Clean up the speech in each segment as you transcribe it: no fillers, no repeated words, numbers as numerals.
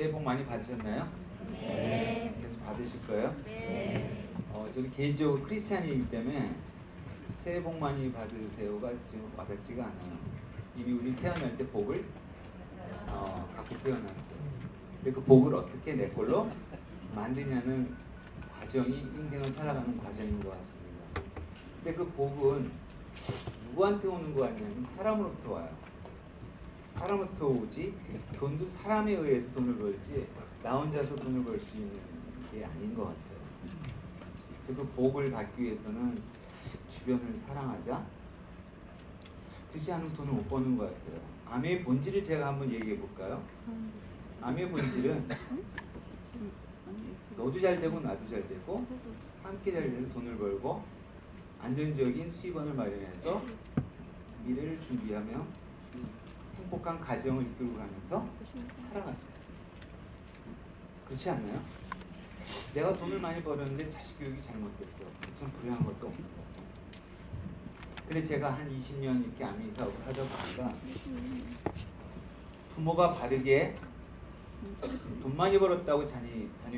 새해 복 많이 받으셨나요? 네. 계속 받으실 거예요? 네. 저는 개인적으로 크리스찬이기 때문에 새해 복 많이 받으세요가 지금 와닿지가 않아요. 이미 우리 태어날 때 복을 갖고 태어났어요. 근데 그 복을 어떻게 내 걸로 만드냐는 과정이 인생을 살아가는 과정인 것 같습니다. 근데 그 복은 누구한테 오는 거 아니냐면 사람으로부터 와요. 사람부터 오지, 돈도 사람에 의해서 돈을 벌지 나 혼자서 돈을 벌 수 있는 게 아닌 것 같아요. 그래서 그 복을 받기 위해서는 주변을 사랑하자. 그렇지 않으면 돈을 못 버는 것 같아요. 암의 본질을 제가 한번 얘기해 볼까요? 암의 본질은 너도 잘 되고 나도 잘 되고 함께 잘 돼서 돈을 벌고 안정적인 수입원을 마련해서 미래를 준비하며 행복한 가정을 이끌고 가면서 살아가자. 그렇지 않나요? 내가 돈을 많이 벌었는데 자식 교육이 잘못됐어. 참 불행한 것도 없는 거. 근데 제가 한 20년 이렇게 아미 사업을 하다 보니까 부모가 바르게 돈 많이 벌었다고 자녀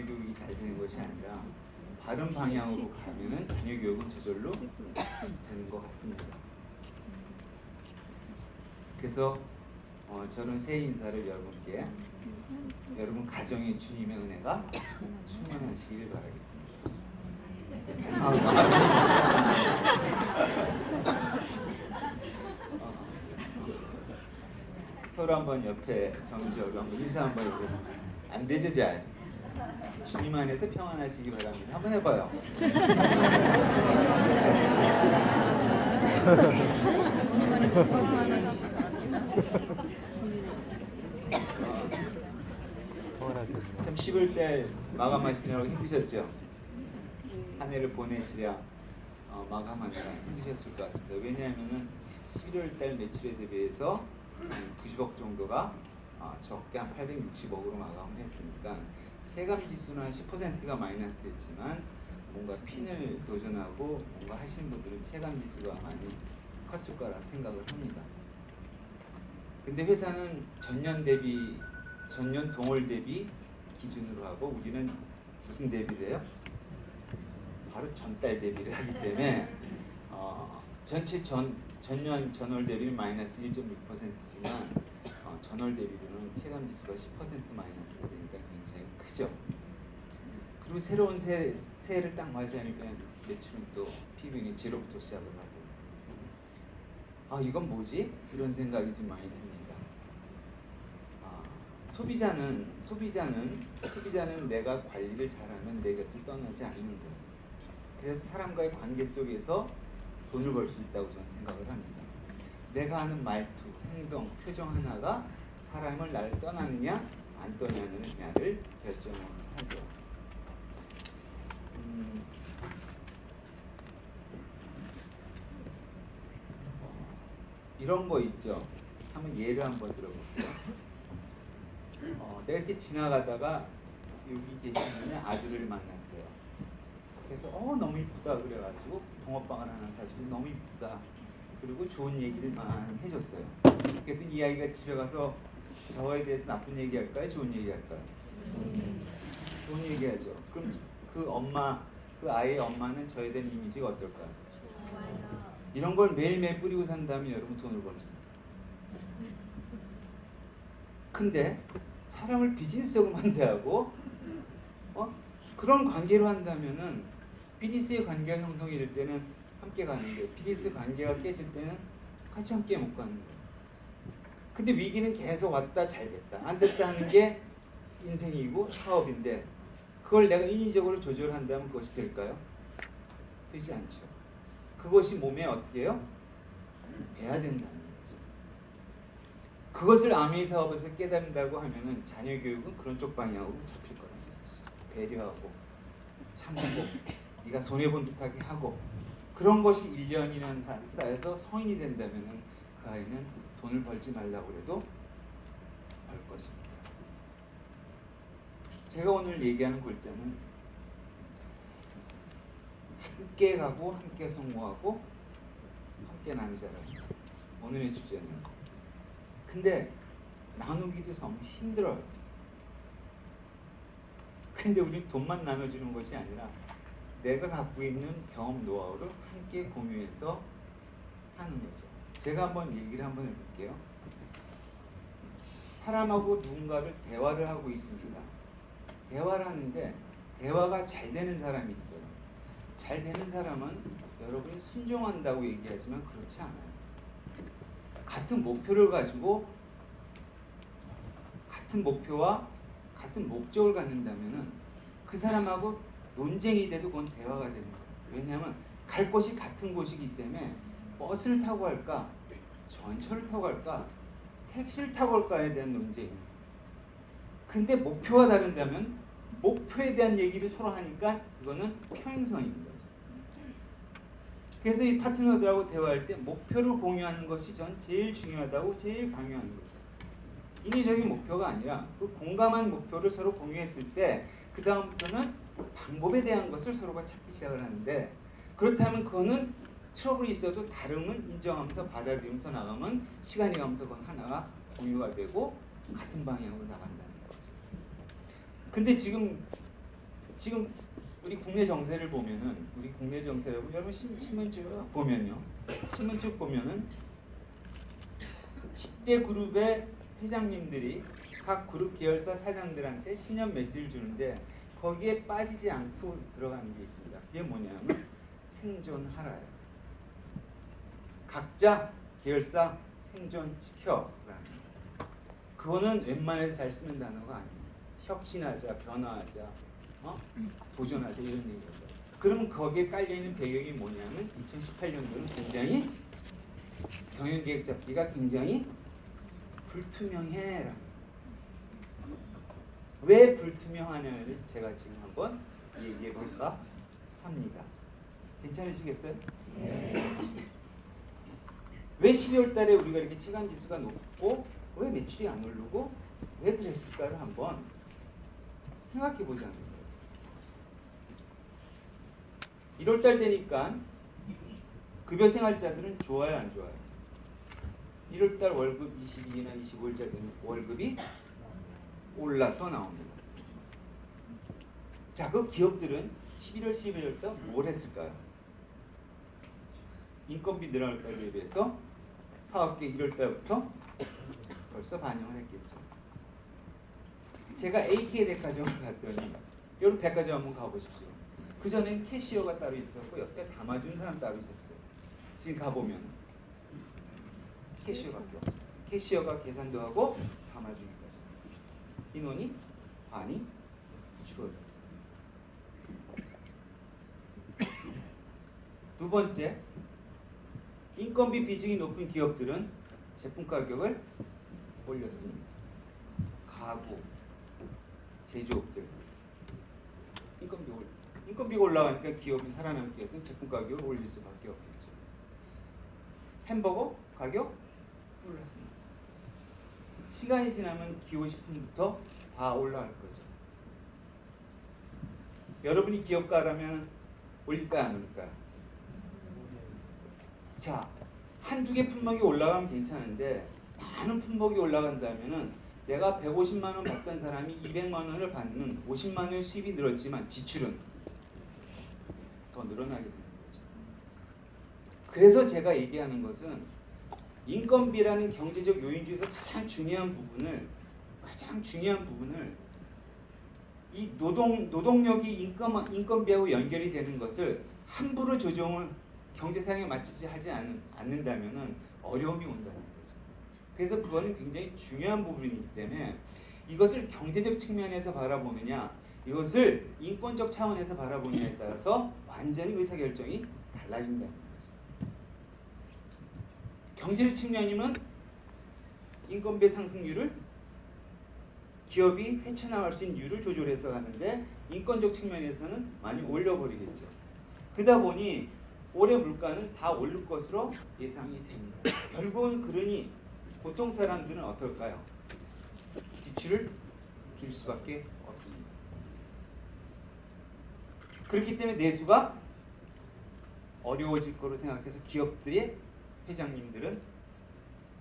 교육이 잘 되는 것이 아니라 바른 방향으로 가면은 자녀 교육은 저절로 되는 것 같습니다. 그래서 저는 새해 인사를 여러분께 여러분 가정의 주님의 은혜가 충만하시길 바라겠습니다. 서로 한번 옆에 정지하고 한번 인사 한번 해보세요. 안 되죠, 잘? 주님 안에서 평안하시기 바랍니다. 한번 해봐요. 참 10월달 마감하시느라고 힘드셨죠? 한 해를 보내시랴 마감하느라 힘드셨을 것 같습니다. 왜냐하면 11월달 매출에 대비해서 90억 정도가 적게 한 860억으로 마감을 했으니까 체감지수는 한 10%가 마이너스 됐지만 뭔가 핀을 도전하고 뭔가 하시는 분들은 체감지수가 많이 컸을 거라 생각을 합니다. 근데 회사는 전년 동월 대비 기준으로 하고 우리는 무슨 대비를 해요? 바로 전달 대비를 하기 때문에 전체 전월 대비는 마이너스 1.6%지만 전월 대비로는 체감지수가 10% 마이너스가 되니까 굉장히 크죠. 그리고 새로운 새해를 딱 맞이하니까 매출은 또 PB는 제로부터 시작을 하고 이건 뭐지? 이런 생각이 좀 많이 듭니다. 소비자는 내가 관리를 잘하면 내 곁을 떠나지 않는다. 그래서 사람과의 관계 속에서 돈을 벌 수 있다고 저는 생각을 합니다. 내가 하는 말투, 행동, 표정 하나가 사람을 나를 떠나느냐 안 떠나느냐를 결정하죠. 이런 거 있죠. 한번 예를 한번 들어볼게요. 내가 이렇게 지나가다가 여기 계신 분의 아들을 만났어요. 그래서 너무 이쁘다 그래가지고 붕어빵을 하나 사주고 너무 이쁘다. 그리고 좋은 얘기를 많이 해줬어요. 그랬더니 이 아이가 집에 가서 저에 대해서 나쁜 얘기 할까요? 좋은 얘기 할까요? 좋은 얘기 하죠. 그럼 그 아이의 엄마는 저에 대한 이미지가 어떨까요? 이런 걸 매일매일 뿌리고 산다면 여러분 돈을 벌습니다. 근데 사람을 비즈니스적으로만 대하고 그런 관계로 한다면은 비즈니스의 관계가 형성이 될 때는 함께 가는데 비즈니스 관계가 깨질 때는 같이 함께 못 가는 거예요. 근데 위기는 계속 왔다 잘 됐다 안 됐다 하는 게 인생이고 사업인데 그걸 내가 인위적으로 조절한다면 그것이 될까요? 되지 않죠. 그것이 몸에 어떻게 해요? 배야 된다는 거죠. 그것을 아메이 사업에서 깨닫는다고 하면은 자녀 교육은 그런 쪽 방향으로 잡힐 거라는 사실. 배려하고 참고 네가 손해본 듯하게 하고 그런 것이 1년이나 쌓여서 성인이 된다면은 그 아이는 돈을 벌지 말라고 해도 벌 것입니다. 제가 오늘 얘기하는 골자는 함께 가고 함께 성공하고 함께 나누자랍니다. 오늘의 주제는. 근데 나누기도 너무 힘들어요. 근데 우리 돈만 나눠주는 것이 아니라 내가 갖고 있는 경험 노하우를 함께 공유해서 하는 거죠. 제가 한번 얘기를 한번 해볼게요. 사람하고 누군가를 대화를 하고 있습니다. 대화를 하는데 대화가 잘 되는 사람이 있어요. 잘 되는 사람은 여러분이 순종한다고 얘기하지만 그렇지 않아요. 같은 목표를 가지고 같은 목표와 같은 목적을 갖는다면은 그 사람하고 논쟁이 돼도 그건 대화가 되는 거예요. 왜냐하면 갈 곳이 같은 곳이기 때문에 버스를 타고 갈까, 전철을 타고 갈까, 택시를 타고 갈까에 대한 논쟁이에요. 근데 목표가 다른다면 목표에 대한 얘기를 서로 하니까 그거는 평행선인 거죠. 그래서 이 파트너들하고 대화할 때 목표를 공유하는 것이 전 제일 중요하다고 제일 강요하는 거죠. 인위적인 목표가 아니라 그 공감한 목표를 서로 공유했을 때 그 다음부터는 방법에 대한 것을 서로가 찾기 시작을 하는데, 그렇다면 그거는 트러블이 있어도 다름은 인정하면서 받아들이면서 나가면 시간이 가면서 그건 하나가 공유가 되고 같은 방향으로 나간다는 거죠. 근데 지금 우리 국내 정세를 보면은, 우리 국내 정세라고 여러분 신문 쭉 보면요, 신문 쭉 보면은 10대 그룹의 회장님들이 각 그룹 계열사 사장들한테 신년 메시지를 주는데 거기에 빠지지 않고 들어가는 게 있습니다. 그게 뭐냐면 생존하라요. 각자 계열사 생존시켜라는 거. 그거는 웬만해서 잘 쓰는 단어가 아니에요. 혁신하자, 변화하자, 도전하자 이런 얘기죠. 그러면 거기에 깔려있는 배경이 뭐냐면 2018년도는 굉장히 경영계획 잡기가 굉장히 불투명해라는, 왜 불투명하냐를 제가 지금 한번 얘기해 볼까 합니다. 괜찮으시겠어요? 네. 왜 12월 달에 우리가 이렇게 체감 지수가 높고 왜 매출이 안 오르고 왜 그랬을까를 한번 생각해 보자는 거예요. 1월 달 되니까 급여 생활자들은 좋아요, 안 좋아요? 1월 달 월급 20일이나 25일자 되면 월급이 올라서 나옵니다. 자, 그 기업들은 11월, 12월 달 뭘 했을까요? 인건비 늘어날 때에 비해서 사업계 1월 달부터 벌써 반영을 했겠죠. 제가 AK 백화점을 갔더니, 여러분 백화점 한번 가보십시오. 그 전엔 캐시어가 따로 있었고 옆에 담아준 사람 따로 있었어요. 지금 가보면 캐시어밖에 없어요. 캐시어가 계산도 하고 담아주기까지. 인원이 반이 줄어들었어요. 두 번째, 인건비 비중이 높은 기업들은 제품 가격을 올렸습니다. 가구, 제조업들 인건비가 올라가니까 기업이 살아남기 위해서 제품 가격을 올릴 수밖에 없겠죠. 햄버거 가격 올랐습니다. 시간이 지나면 기호식품부터 다 올라갈 거죠. 여러분이 기업가라면 올릴까요, 안 올릴까요? 자, 한두 개 품목이 올라가면 괜찮은데 많은 품목이 올라간다면은 내가 150만 원 받던 사람이 200만 원을 받는 50만 원의 수입이 늘었지만 지출은 더 늘어나게 되는 거죠. 그래서 제가 얘기하는 것은 인건비라는 경제적 요인 중에서 가장 중요한 부분을 이 노동력이 인건비하고 연결이 되는 것을 함부로 조정을 경제상에 맞추지 하지 않는다면은 어려움이 온다는 거죠. 그래서 그거는 굉장히 중요한 부분이기 때문에 이것을 경제적 측면에서 바라보느냐, 이것을 인권적 차원에서 바라보느냐에 따라서 완전히 의사결정이 달라진다는 거죠. 경제적 측면이면 인건비 상승률을 기업이 헤쳐나갈 수 있는 이유를 조절해서 가는데, 인권적 측면에서는 많이 올려버리겠죠. 그러다 보니 올해 물가는 다 오를 것으로 예상이 됩니다. 결국은 그러니 보통 사람들은 어떨까요? 지출을 줄 수밖에 없습니다. 그렇기 때문에 내수가 어려워질 거로 생각해서 기업들의 회장님들은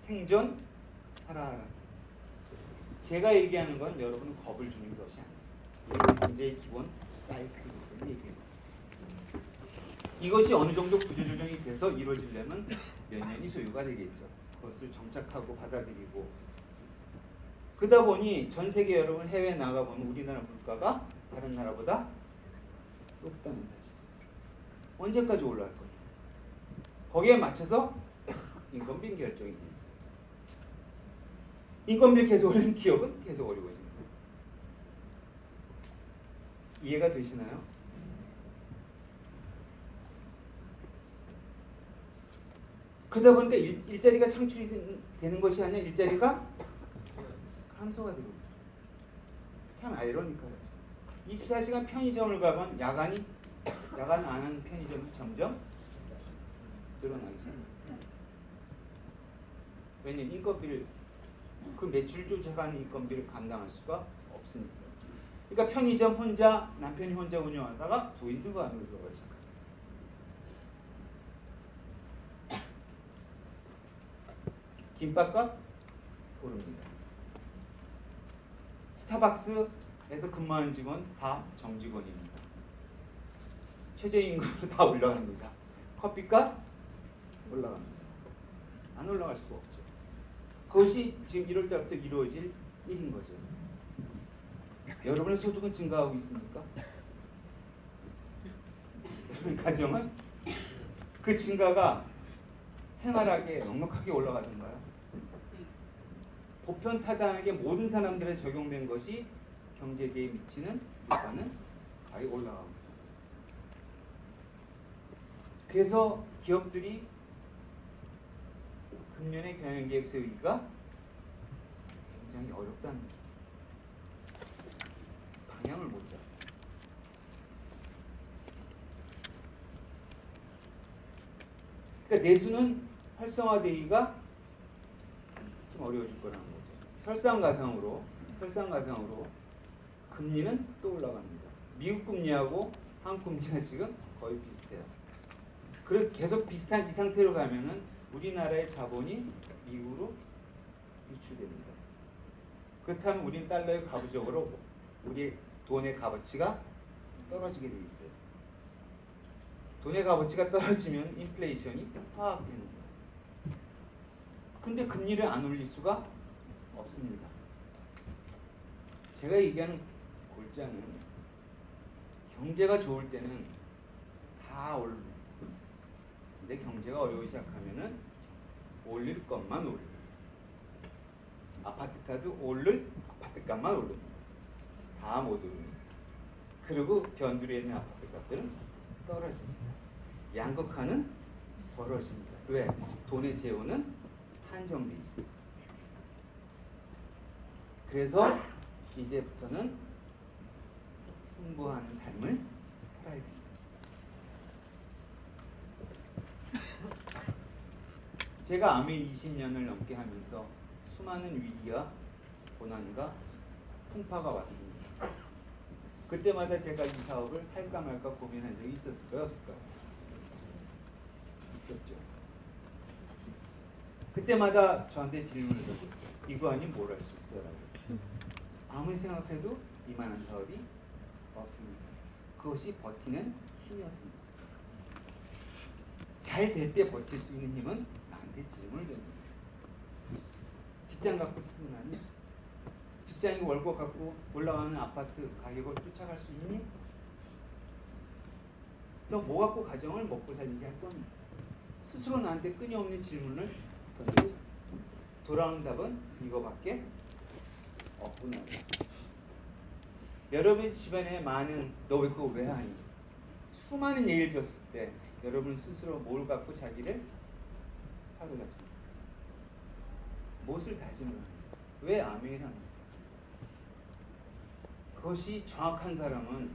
생존하라. 제가 얘기하는 건 여러분은 겁을 주는 것이 아니에요. 이게 경제의 기본 사이클을 얘기해요. 이것이 어느 정도 구조조정이 돼서 이루어지려면 몇 년이 소요가 되겠죠. 그것을 정착하고 받아들이고 그러다 보니 전 세계 여러분 해외 나가보면 우리나라 물가가 다른 나라보다 높다는 사실. 언제까지 올라갈 거냐. 거기에 맞춰서 인건비 결정이 돼 있어요. 인건비를 계속 올리면 기업은 계속 어려워집니다. 이해가 되시나요? 그러다 보니까 일자리가 창출이 되는 것이 아니라 일자리가 감소가 되고 있어요. 참 아이러니까요. 24시간 편의점을 가면 야간 안 하는 편의점이 점점 늘어나기 시작합니다. 왜냐면 인건비를 그 매출 조작하는 인건비를 감당할 수가 없으니까. 그러니까 편의점 혼자 남편이 혼자 운영하다가 부인도 안으로 들어가기 시작합니다. 김밥값 오릅니다. 스타벅스에서 근무하는 직원 다 정직원입니다. 최저임금으로 다 올라갑니다. 커피값 올라갑니다. 안 올라갈 수가 없죠. 그것이 지금 1월 달부터 이루어질 일인 거죠. 여러분의 소득은 증가하고 있습니까? 여러분 가정은 그 증가가 생활하기에 넉넉하게 올라가던가요? 보편타당하게 모든 사람들에 적용된 것이 경제계에 미치는 효과는 가히 올라갑니다. 그래서 기업들이 금년의 경영계획 세우기가 굉장히 어렵다는 거예요. 방향을 못 잡아요. 그러니까 내수는 활성화되기가 좀 어려워질 거라는 거죠. 설상가상으로 금리는 또 올라갑니다. 미국 금리하고 한국 금리가 지금 거의 비슷해요. 그래서 계속 비슷한 이 상태로 가면은 우리나라의 자본이 미국으로 유출됩니다. 그렇다면 우리는 달러의 가부적으로 우리 돈의 값어치가 떨어지게 돼 있어요. 돈의 값어치가 떨어지면 인플레이션이 파악되는 거예요. 근데 금리를 안 올릴 수가 없습니다. 제가 얘기하는 골자는 경제가 좋을 때는 다 오릅니다. 근데 경제가 어려우기 시작하면은 올릴 것만 올려요. 아파트값도 오를 아파트값만 오릅니다. 다 못 오릅니다. 그리고 변두리에 있는 아파트값들은 떨어집니다. 양극화는 벌어집니다. 왜? 돈의 재원은 한정돼 있어요. 그래서 이제부터는 승부하는 삶을 살아야 됩니다. 제가 아메 20년을 넘게 하면서 수많은 위기와 고난과 풍파가 왔습니다. 그때마다 제가 이 사업을 할까 말까 고민한 적이 있었을까요? 없을까요? 있었죠. 그때마다 저한테 질문을 던졌어요. 이거 아니면 뭘 할 수 있어요? 라고 했어요. 아무리 생각해도 이만한 사업이 없습니다. 그것이 버티는 힘이었습니다. 잘 될 때 버틸 수 있는 힘은 나한테 질문을 던집니다. 직장 갖고 싶은 나니? 직장이 월급 갖고 올라가는 아파트 가격을 쫓아갈 수 있니? 너 뭐 갖고 가정을 먹고 살게 할 거니? 스스로 나한테 끊임없는 질문을 던지죠. 돌아오는 답은 이거밖에 없구나. 여러분 주변에 많은 너 왜 그거 왜 하니? 수많은 얘기를 들었을 때 여러분 스스로 뭘 갖고 자기를 사로잡습니까? 무엇을 다짐을 합니까? 왜 아멘을 합니까? 그것이 정확한 사람은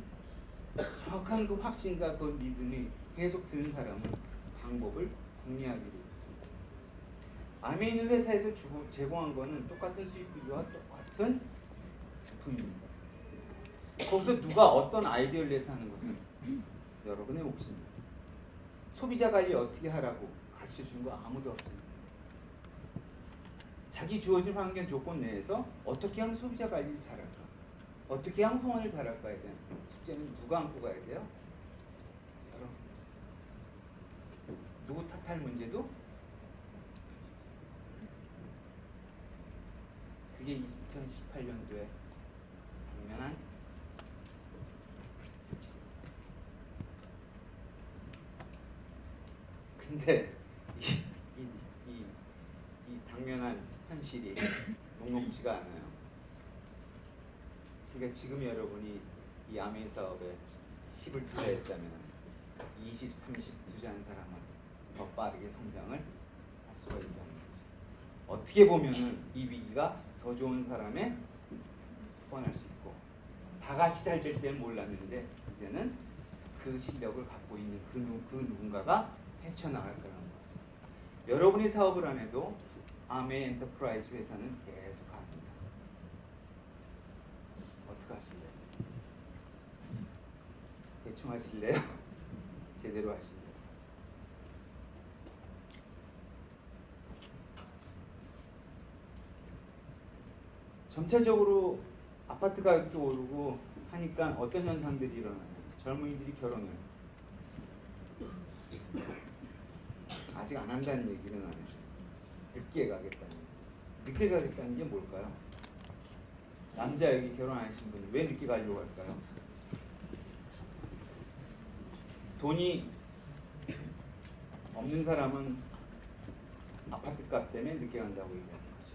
정확한 그 확신과 그 믿음이 계속 드는 사람은 방법을 궁리하게 됩니다. 아멘은 회사에서 제공한 거는 똑같은 수익 구조와 똑같은 제품입니다. 거기서 누가 어떤 아이디어를 내서 하는 것은 여러분의 몫입니다. 소비자 관리 어떻게 하라고 가르쳐준 거 아무도 없습니다. 자기 주어진 환경 조건 내에서 어떻게 하면 소비자 관리를 잘할까? 어떻게 하면 후원을 잘할 까야 돼요? 숙제는 누가 안고 가야 돼요? 여러분. 누구 탓할 문제도 그게 2018년도에 당면한 근데 이 당면한 현실이 녹록지가 않아요. 그러니까 지금 여러분이 이 아메 사업에 10을 투자했다면 20, 30 투자한 사람은 더 빠르게 성장을 할 수가 있다는 거죠. 어떻게 보면은 이 위기가 더 좋은 사람의 후원할 수 있고 다 같이 잘 될 때는 몰랐는데 이제는 그 실력을 갖고 있는 그 누군가가 헤쳐나갈 거라는 거죠. 여러분이 사업을 안 해도 아메 엔터프라이즈 회사는 계속 합니다. 어떻게 하실래요? 대충 하실래요? 제대로 하실래요? 전체적으로 아파트 가격도 오르고 하니까 어떤 현상들이 일어나요? 젊은이들이 결혼을 아직 안 한다는 얘기는 안 해요. 늦게 가겠다는 거죠. 늦게 가겠다는 게 뭘까요? 남자 여기 결혼 안 하신 분은 왜 늦게 가려고 할까요? 돈이 없는 사람은 아파트 값 때문에 늦게 간다고 얘기하는 거죠.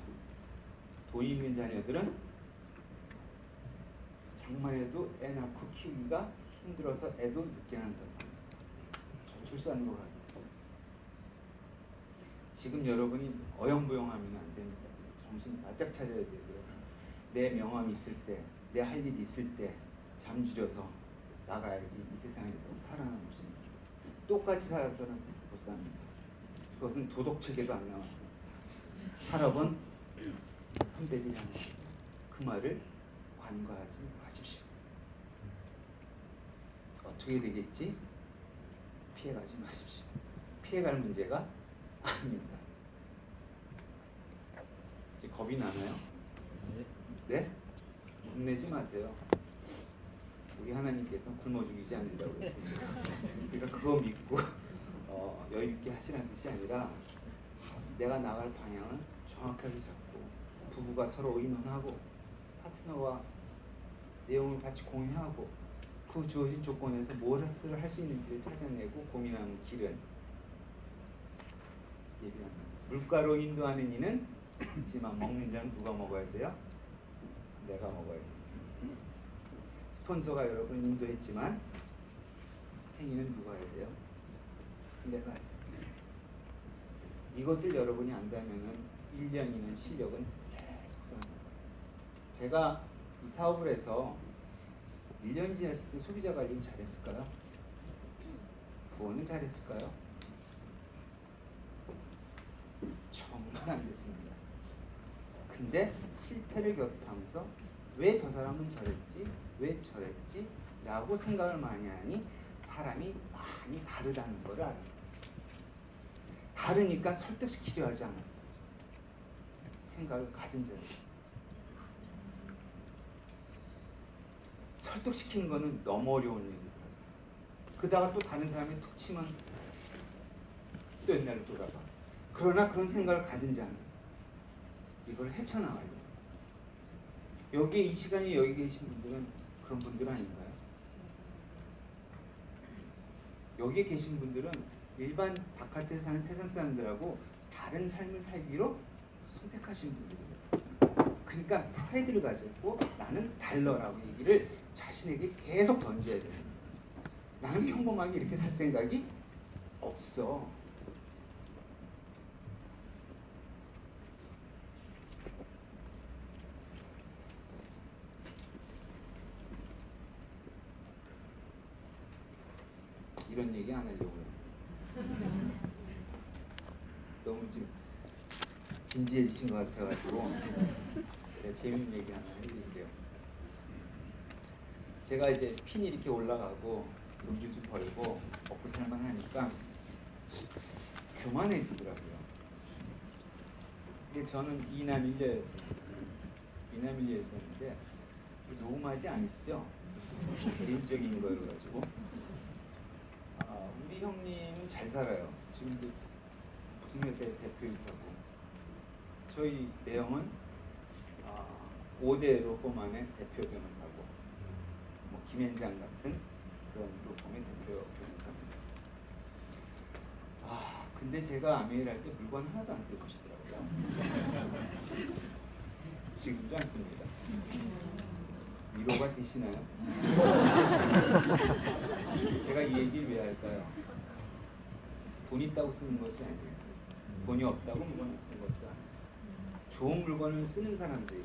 돈이 있는 자녀들은 장만해도 애 낳고 키우기가 힘들어서 애도 늦게 난다고 합니다. 저출산으로 가요. 지금 여러분이 어영부영하면 안 됩니다. 정신 바짝 차려야 되고요. 내 명함이 있을 때, 내 할 일이 있을 때 잠들여서 나가야지 이 세상에서 살아남을 수 있습니다. 똑같이 살아서는 못 삽니다. 그것은 도덕책에도 안 나와요. 산업은 선배들이 하는 겁니다. 그 말을 관과하지 마십시오. 어떻게 되겠지? 피해가지 마십시오. 피해갈 문제가 아닙니다. 겁이 나나요? 네? 겁내지 마세요. 우리 하나님께서 굶어 죽이지 않는다고 했습니다. 그러니까 그거 믿고 여유 있게 하시라는 뜻이 아니라 내가 나갈 방향을 정확하게 잡고 부부가 서로 의논하고 파트너와 내용을 같이 공유하고 그 주어진 조건에서 무엇을 할 수 있는지를 찾아내고 고민하는 길은 예비합니다. 물가로 인도하는 이는 있지만 먹는 자는 누가 먹어야 돼요? 내가 먹어야 돼요. 스폰서가 여러분 인도했지만 행위는 누가 해야 돼요? 내가 해야 돼요. 이것을 여러분이 안다면은 1년이면 실력은 계속 쌓는 거예요. 제가 이 사업을 해서 1년 지났을 때 소비자 관리를 잘했을까요? 후원을 잘했을까요? 정말 안 됐습니다. 근데 실패를 겪으면서 왜 저 사람은 저랬지? 왜 저랬지? 라고 생각을 많이 하니 사람이 많이 다르다는 걸 알았어요. 다르니까 설득시키려 하지 않았어요. 생각을 가진 자들이 있어요. 설득시키는 거는 너무 어려운 일이더라고요. 그러다가 또 다른 사람이 툭 치면 또 옛날로 돌아가. 그러나 그런 생각을 가진 자는 이걸 헤쳐나가야 돼요. 여기 이 시간에 여기 계신 분들은 그런 분들 아닌가요? 여기 계신 분들은 일반 바깥에서 사는 세상 사람들하고 다른 삶을 살기로 선택하신 분들이에요. 그러니까 프라이드를 가졌고 나는 달러라고 얘기를 자신에게 계속 던져야 돼요. 나는 평범하게 이렇게 살 생각이 없어. 이런 얘기 안 하려고요. 너무 좀 진지해지신 것 같아가지고 제가 재밌는 얘기 하나 해드릴게요. 제가 이제 핀이 이렇게 올라가고 돈도 좀 벌고 먹고 살만하니까 교만해지더라고요. 근데 저는 이남 일녀였어요. 이남 일녀였었는데 녹음하지 않으시죠? 개인적인 거여 가지고. 우리 형님은 잘 살아요. 지금도 무슨 회사의 대표이사고. 저희 매형은 5대 로펌안의 대표 변호사고, 뭐 김현장 같은 그런 로펌의 대표 변호사입니다. 근데 제가 아메일 할 때 물건 하나도 안 써주시더라고요. 지금도 안 씁니다. 위로가 되시나요? 제가 이 얘기를 왜 할까요? 돈 있다고 쓰는 것이 아니에요. 돈이 없다고 물건을 쓰는 것도 아니에요. 좋은 물건을 쓰는 사람들이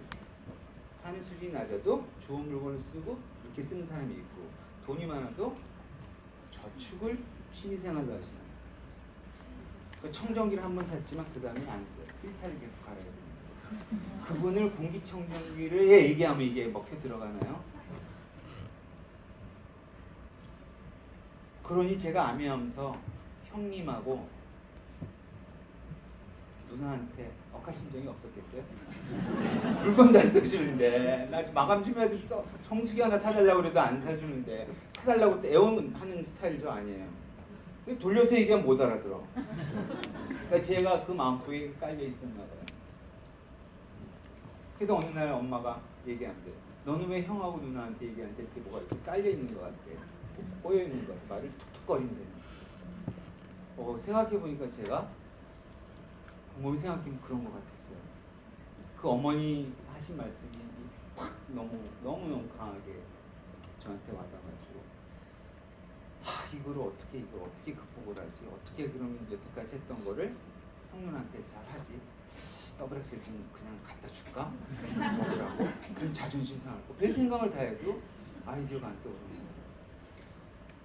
사는 수준이 낮아도 좋은 물건을 쓰고 이렇게 쓰는 사람이 있고, 돈이 많아도 저축을 취미생활로 하시는 사람이 있어요. 청정기를 한 번 샀지만 그 다음에 안 써요. 필터를 계속 갈아야 됩니다. 그분을 공기청정기를 얘기하면 이게 먹혀 들어가나요? 그러니 제가 암해하면서 형님하고 누나한테 억하신 적이 없었겠어요? 물건 다 써주는데 나 마감 좀 해야 써. 정수기 하나 사달라고 그래도 안 사주는데 사달라고 애원하는 스타일도 아니에요. 돌려서 얘기하면 못 알아들어. 그러니까 제가 그 마음속에 깔려 있었나 봐요. 그래서 어느 날 엄마가 얘기한대. 너는 왜 형하고 누나한테 얘기하는데 이렇게 뭐가 이렇게 깔려 있는 것 같아? 꼬여 있는 것 같아. 말을 툭툭거린대. 생각해 보니까 제가 곰곰이 생각해보면 그런 것 같았어요. 그 어머니 하신 말씀이 팍 너무 강하게 저한테 와닿아가지고, 이걸 어떻게 극복을 하지? 어떻게 그러면 여태까지 했던 거를 형님한테 잘 하지? 더블 엑셀 좀 그냥 갖다 줄까? 먹으라고? 그럼 자존심 상하고 별 생각을 다 해도 아이디어가 안 떠오르는 거예요.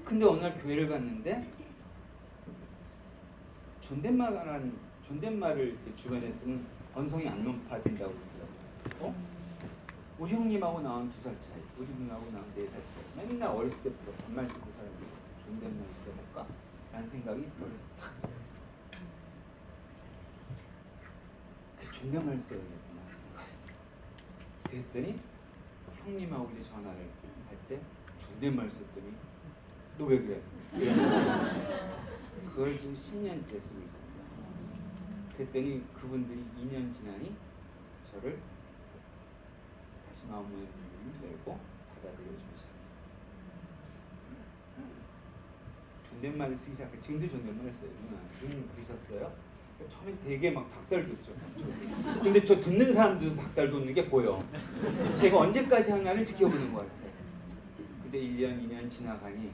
근데 어느 날 교회를 갔는데 존댓말을 주변에 쓰면 언성이 안 높아진다고 그러더라고요. 우리 형님하고 나온 2살 차이, 우리 누나하고 나온 4살 차이. 맨날 어렸을 때부터 반말 쓰고 살았는데 존댓말 써볼까? 라는 생각이 머리에서 탁 들었어요. 존댓말 써야겠구나 생각했어요. 그랬더니 형님하고 이제 전화를 할 때 존댓말 썼더니 너 왜 그래? 그걸 지금 10년째 쓰고 있습니다. 그랬더니 그분들이 2년 지나니 저를 다시 마음문을 열고 받아들여주기 시작했어요. 존댓말을 쓰기 시작해. 지금도 존댓말을 써요. 누나 그러셨어요? 처음엔 되게 막 닭살 돋죠. 근데 저 듣는 사람들도 닭살 돋는 게 보여. 제가 언제까지 하나를 지켜보는 것 같아. 근데 1년, 2년 지나가니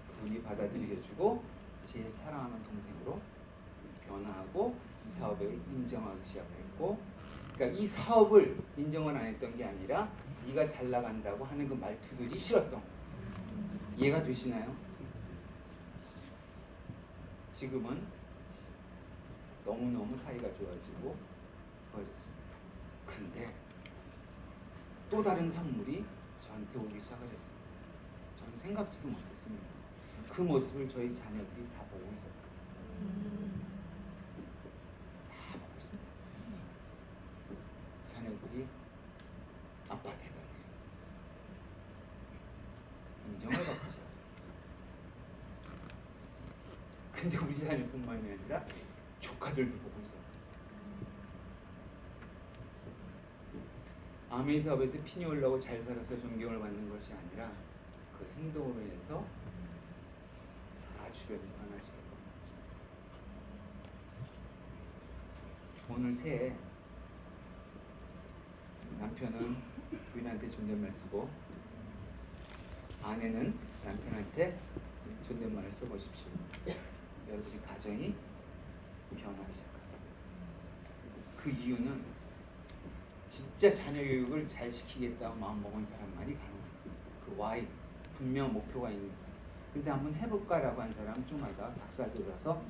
그분이 받아들여주고 제일 사랑하는 동생으로 변화하고 이 사업을 인정하기 시작했고, 그러니까 이 사업을 인정을 안 했던 게 아니라 네가 잘 나간다고 하는 그 말투들이 싫었던 거예요. 이해가 되시나요? 지금은 너무너무 사이가 좋아지고 좋아졌습니다. 근데 또 다른 선물이 저한테 오기 시작을 했습니다. 저는 생각지도 못했습니다. 그 모습을 저희 자녀들이 다 보고 있었거든요. 다 보고 있습니다. 자녀들이 아빠 대단해. 인정을 받기 시작했어요. 근데 우리 자녀뿐만이 아니라 조카들도 보고 있어요. 아멘 사업에서 핀이 올라오고 잘 살아서 존경을 받는 것이 아니라 그 행동으로 인해서 다 주변이 변화시킬 겁니다. 오늘 새해 남편은 부인한테 존댓말 쓰고 아내는 남편한테 존댓말을 써보십시오. 여러분의 가정이 변하기 시작합니다. 그 이유는 진짜 자녀 교육을 잘 시키겠다고 마음먹은 사람만이 가능합니다. 그 why, 분명 목표가 있는 사람. 근데 한번 해볼까라고 한 사람은 좀 하다가 닭살 돋아서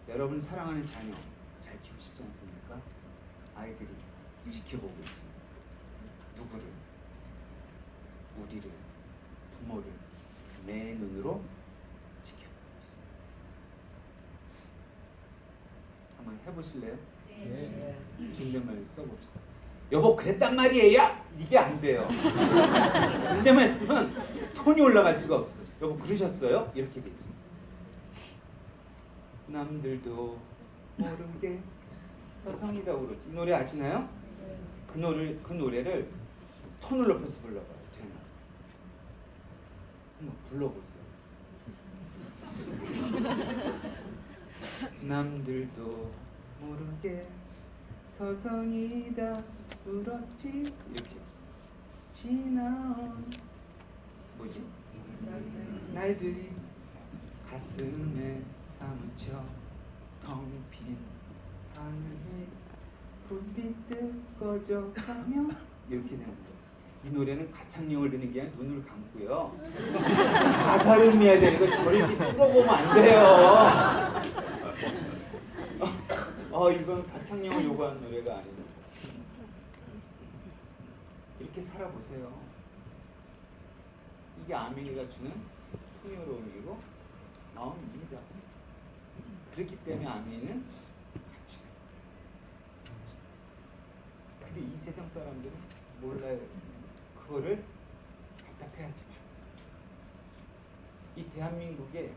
여러분 사랑하는 자녀 잘 키우고 싶지 않습니까? 아이들이 지켜보고 있습니다. 누구를? 우리를, 부모를 내 눈으로 지켜보고 있습니다. 한번 해보실래요? 네. 존댓말 써봅시다. 여보 그랬단 말이에요. 이게 안 돼요. 근데 말씀은 톤이 올라갈 수가 없어. 여보 그러셨어요? 이렇게 되지. 남들도 모르게 서성이다 그러지. 이 노래 아시나요? 그 노래를 톤을 높여서 불러봐요. 되나? 한번 불러보세요. 남들도 모르게 서성이다 울었지. 이렇게 지나온 뭐지? 날들이 가슴에 사무쳐 텅 빈 하늘에 불빛들 꺼져가며 이렇게 되는 거예요. 이 노래는 가창력을 듣는 게 아니라 눈을 감고요. 가사를 음미해야 되는 거 저를 이렇게 뚫어보면 안 돼요. 이건 가창력을 요구하는 노래가 아니에요. 이렇게 살아보세요. 이게 아메리가 주는 풍요로움이고 마음입니다. 그렇기 때문에 아메리는 같이. 근데 이 세상 사람들은 몰라요. 그거를 답답해하지 마세요. 이 대한민국에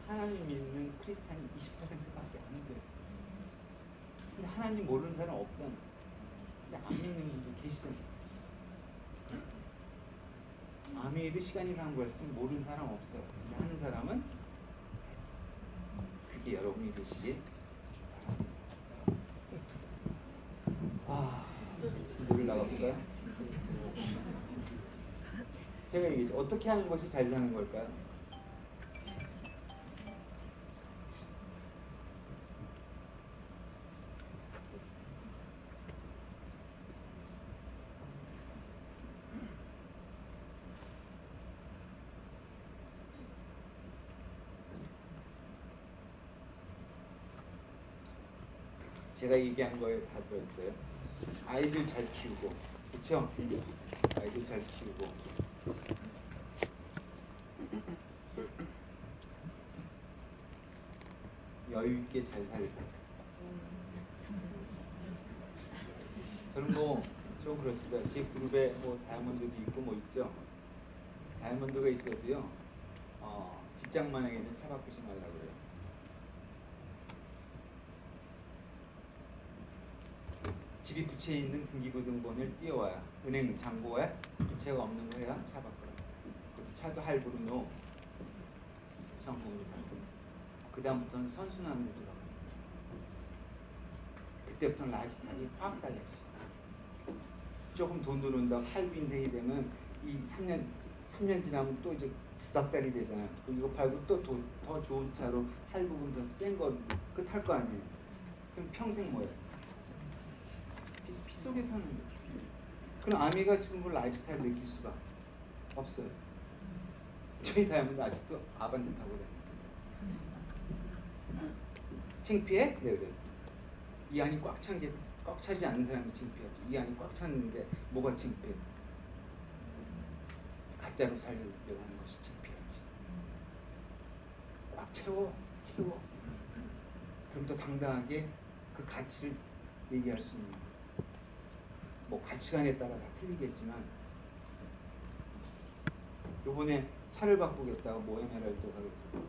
하나님 믿는 크리스찬이 20%밖에 안 돼요. 근데 하나님 모르는 사람 없잖아. 근데 안 믿는 분도 계시잖아요. 아메리도 시간이 간 거였으면 모르는 사람 없어요. 근데 하는 사람은 그게 여러분이 되시길 바랍니다. 노래를 나가볼까요? 제가 얘기했죠. 어떻게 하는 것이 잘 사는 걸까요? 제가 얘기한 거에 다 들었어요. 아이들 잘 키우고, 그렇죠? 아이들 잘 키우고, 여유 있게 잘 살고. 저는 좀 그렇습니다. 제 그룹에 다이아몬드도 있고 있죠. 다이아몬드가 있어도요. 직장만에게는 차 바꾸지 말라고 그래요. 집이 부채에 있는 등기부등본을 띄워와야 은행 잔고에 부채가 없는 거 해야 차 바꾸라. 그것도 차도 할부로 놓고 현금으로 살고. 그 다음부터는 선순환으로 돌아가요. 그때부터는 라이프스타일이 확 달라지죠. 조금 돈 들어온다고 할부 인생이 되면 이 3년 지나면 또 이제 구닥다리 되잖아요. 이거 팔고 또 더 좋은 차로 할부금 더 센 거 그 탈 거 아니에요. 그럼 평생 뭐예요? 피 속에 사는 거죠. 그럼 아미가 지금 그 라이프스타일을 느낄 수가 없어요. 저희 다이아몬드 아직도 아반떼 타고 다닙니다. 창피해? 네, 그래. 이 안이 꽉 차지 않는 사람이 창피하지. 이 안이 꽉 찼는데 뭐가 창피해? 가짜로 살려고 하는 것이 창피하지. 꽉 채워. 그럼 더 당당하게 그 가치를 얘기할 수 있는 거예요. 가치관에 따라 다 틀리겠지만 요번에 차를 바꾸겠다고 모에메랄드 가겠다고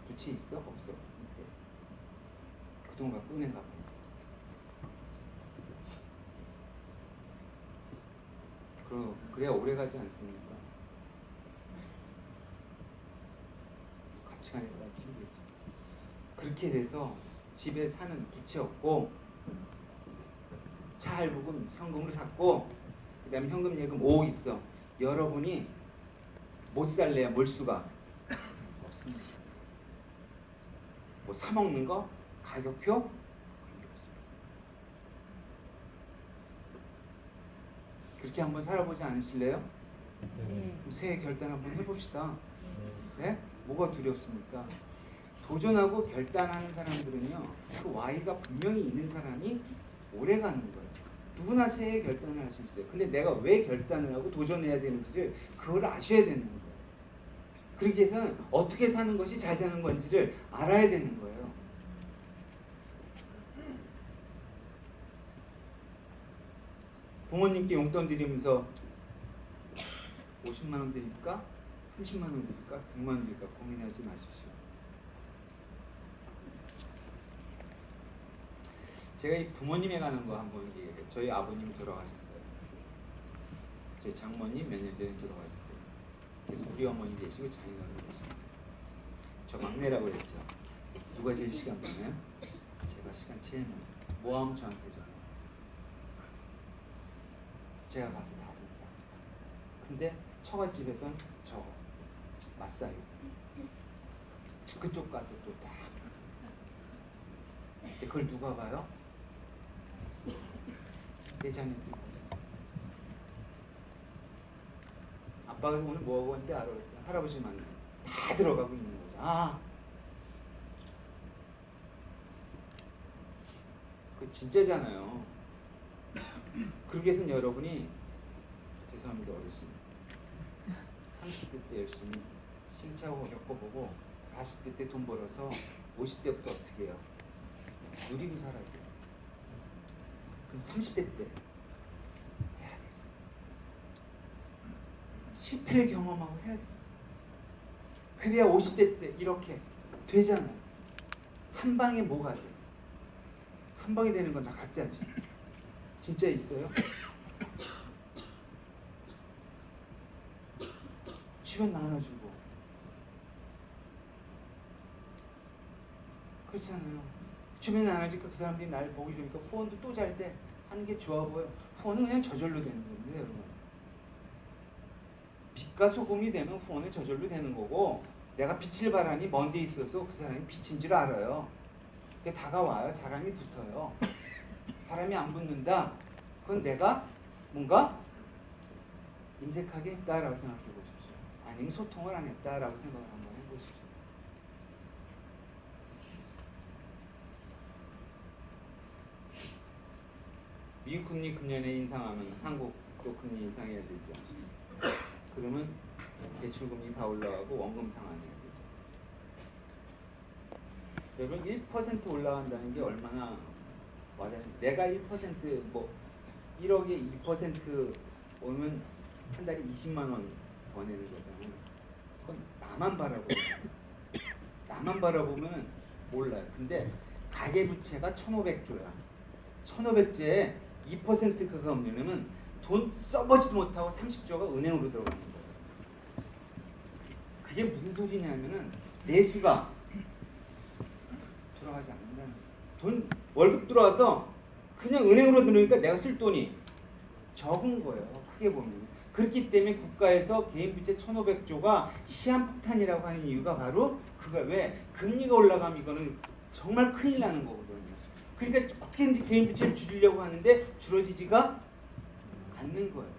부채 있어? 없어? 이때 그 돈 갖고 은행 가고 그래야 오래 가지 않습니까? 가치관에 따라 틀리겠지. 그렇게 돼서 집에 사는 부채 없고 차 할부금 현금으로 샀고 그 다음에 현금 예금 5억 있어. 여러분이 못 살래야 몰수가 없습니다. 사 먹는 거 가격표 없습니다. 그렇게 한번 살아보지 않으실래요? 새해 결단 한번 해봅시다. 네? 뭐가 두렵습니까? 도전하고 결단하는 사람들은요, 그 Y가 분명히 있는 사람이 오래 가는 거예요. 누구나 새해 결단을 할 수 있어요. 근데 내가 왜 결단을 하고 도전해야 되는지를 그걸 아셔야 되는 거예요. 그렇게 해서는 어떻게 사는 것이 잘 사는 건지를 알아야 되는 거예요. 부모님께 용돈 드리면서 50만 원 드릴까? 30만 원 드릴까? 100만 원 드릴까? 고민하지 마십시오. 제가 이 부모님에 관한 거 한번 얘기해요. 저희 아버님이 돌아가셨어요. 저희 장모님 몇 년 전에 돌아가셨어요. 그래서 우리 어머니 계시고 장인어른 계시고 저 막내라고 그랬죠. 누가 제일 시간 많아요? 제가 시간 제일 많아요. 뭐하면 저한테 전화. 제가 가서 다 합니다. 근데 처갓집에선 저 맞사요. 그쪽 가서 또 다. 그걸 누가 봐요? 내 자녀들이 보죠. 아빠가 오늘 뭐 하고 온지 알아? 할아버지 만나요. 다 들어가고 있는 거죠. 아, 그 진짜잖아요. 그러기 위해서는 여러분이 죄송합니다 어르신 30대 때 열심히 시행착오 겪어보고 40대 때 돈 벌어서 50대부터 어떻게 해요? 누리고 살아야 되죠. 그럼 30대 때 해야 되죠. 실패를 경험하고 해야 되죠. 그래야 50대 때 이렇게 되잖아요. 한 방에 뭐가 돼? 한 방에 되는 건 다 가짜지. 진짜 있어요? 주변 나눠주고 그렇잖아요. 주변에 나눠주니까 그 사람들이 나를 보기 좋으니까 후원도 또 잘 돼. 하는 게 좋아 보여. 후원은 그냥 저절로 되는 건데 여러분. 빛과 소금이 되면 후원은 저절로 되는 거고 내가 빛을 발하니 먼 데 있어서 그 사람이 빛인 줄 알아요. 그게 다가와요. 사람이 붙어요. 사람이 안 붙는다. 그건 내가 뭔가 인색하게 했다라고 생각해 보십시오. 아니면 소통을 안 했다라고 생각을 한번 해보십시오. 미국 금리 금년에 인상하면 한국도 금리 인상해야 되죠. 그러면 대출금리 다 올라가고 원금 상환해야 되죠. 여러분 1% 올라간다는 게 얼마나 와닿는? 내가 1%뭐 1억에 2% 오면 한 달에 20만 원 더 내는 거잖아요. 그건 나만 바라보면 나만 바라보면 몰라요. 근데 가계부채가 1,500조야. 1,500조에 2% 그거 없냐면 돈 써보지도 못하고 30조가 은행으로 들어가는 거예요. 그게 무슨 소리냐면은 내수가 들어가지 않는다는 거예요. 돈 월급 들어와서 그냥 은행으로 들어오니까 내가 쓸 돈이 적은 거예요. 크게 보면. 그렇기 때문에 국가에서 개인 부채 1,500조가 시한폭탄이라고 하는 이유가 바로 그거 왜 금리가 올라가면 이거는 정말 큰일 나는 거거든요. 그러니까 어떻게든지 개인 부채를 줄이려고 하는데 줄어지지가 않는 거예요.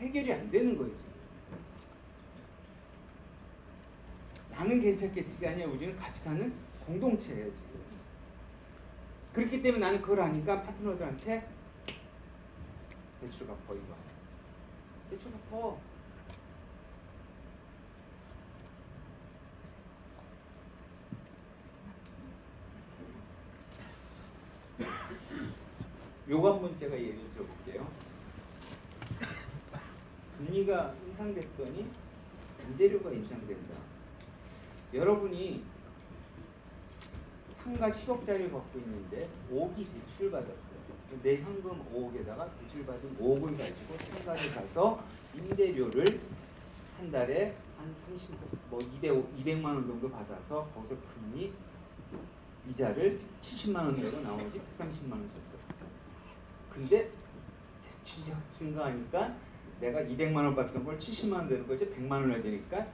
해결이 안 되는 거예요. 지금. 나는 괜찮겠지가 아니라 우리는 같이 사는 공동체예요. 지금. 그렇기 때문에 나는 그걸 아니까 파트너들한테 대출 갚어 이거. 대출 갚어. 요거 한번 제가 예를 들어볼게요. 금리가 인상됐더니 임대료가 인상된다. 여러분이 상가 10억짜리를 갖고 있는데 5억이 대출 받았어요. 내 현금 5억에다가 대출 받은 5억을 가지고 상가를 가서 임대료를 한 달에 한 200만 원 정도 받아서 거기서 금리 이자를 70만 원 내고 나머지 130만 원 썼어요. 근데 대출이 증가하니까 내가 200만 원 받던 걸 70만 원 되는 거지 100만 원 해야 되니까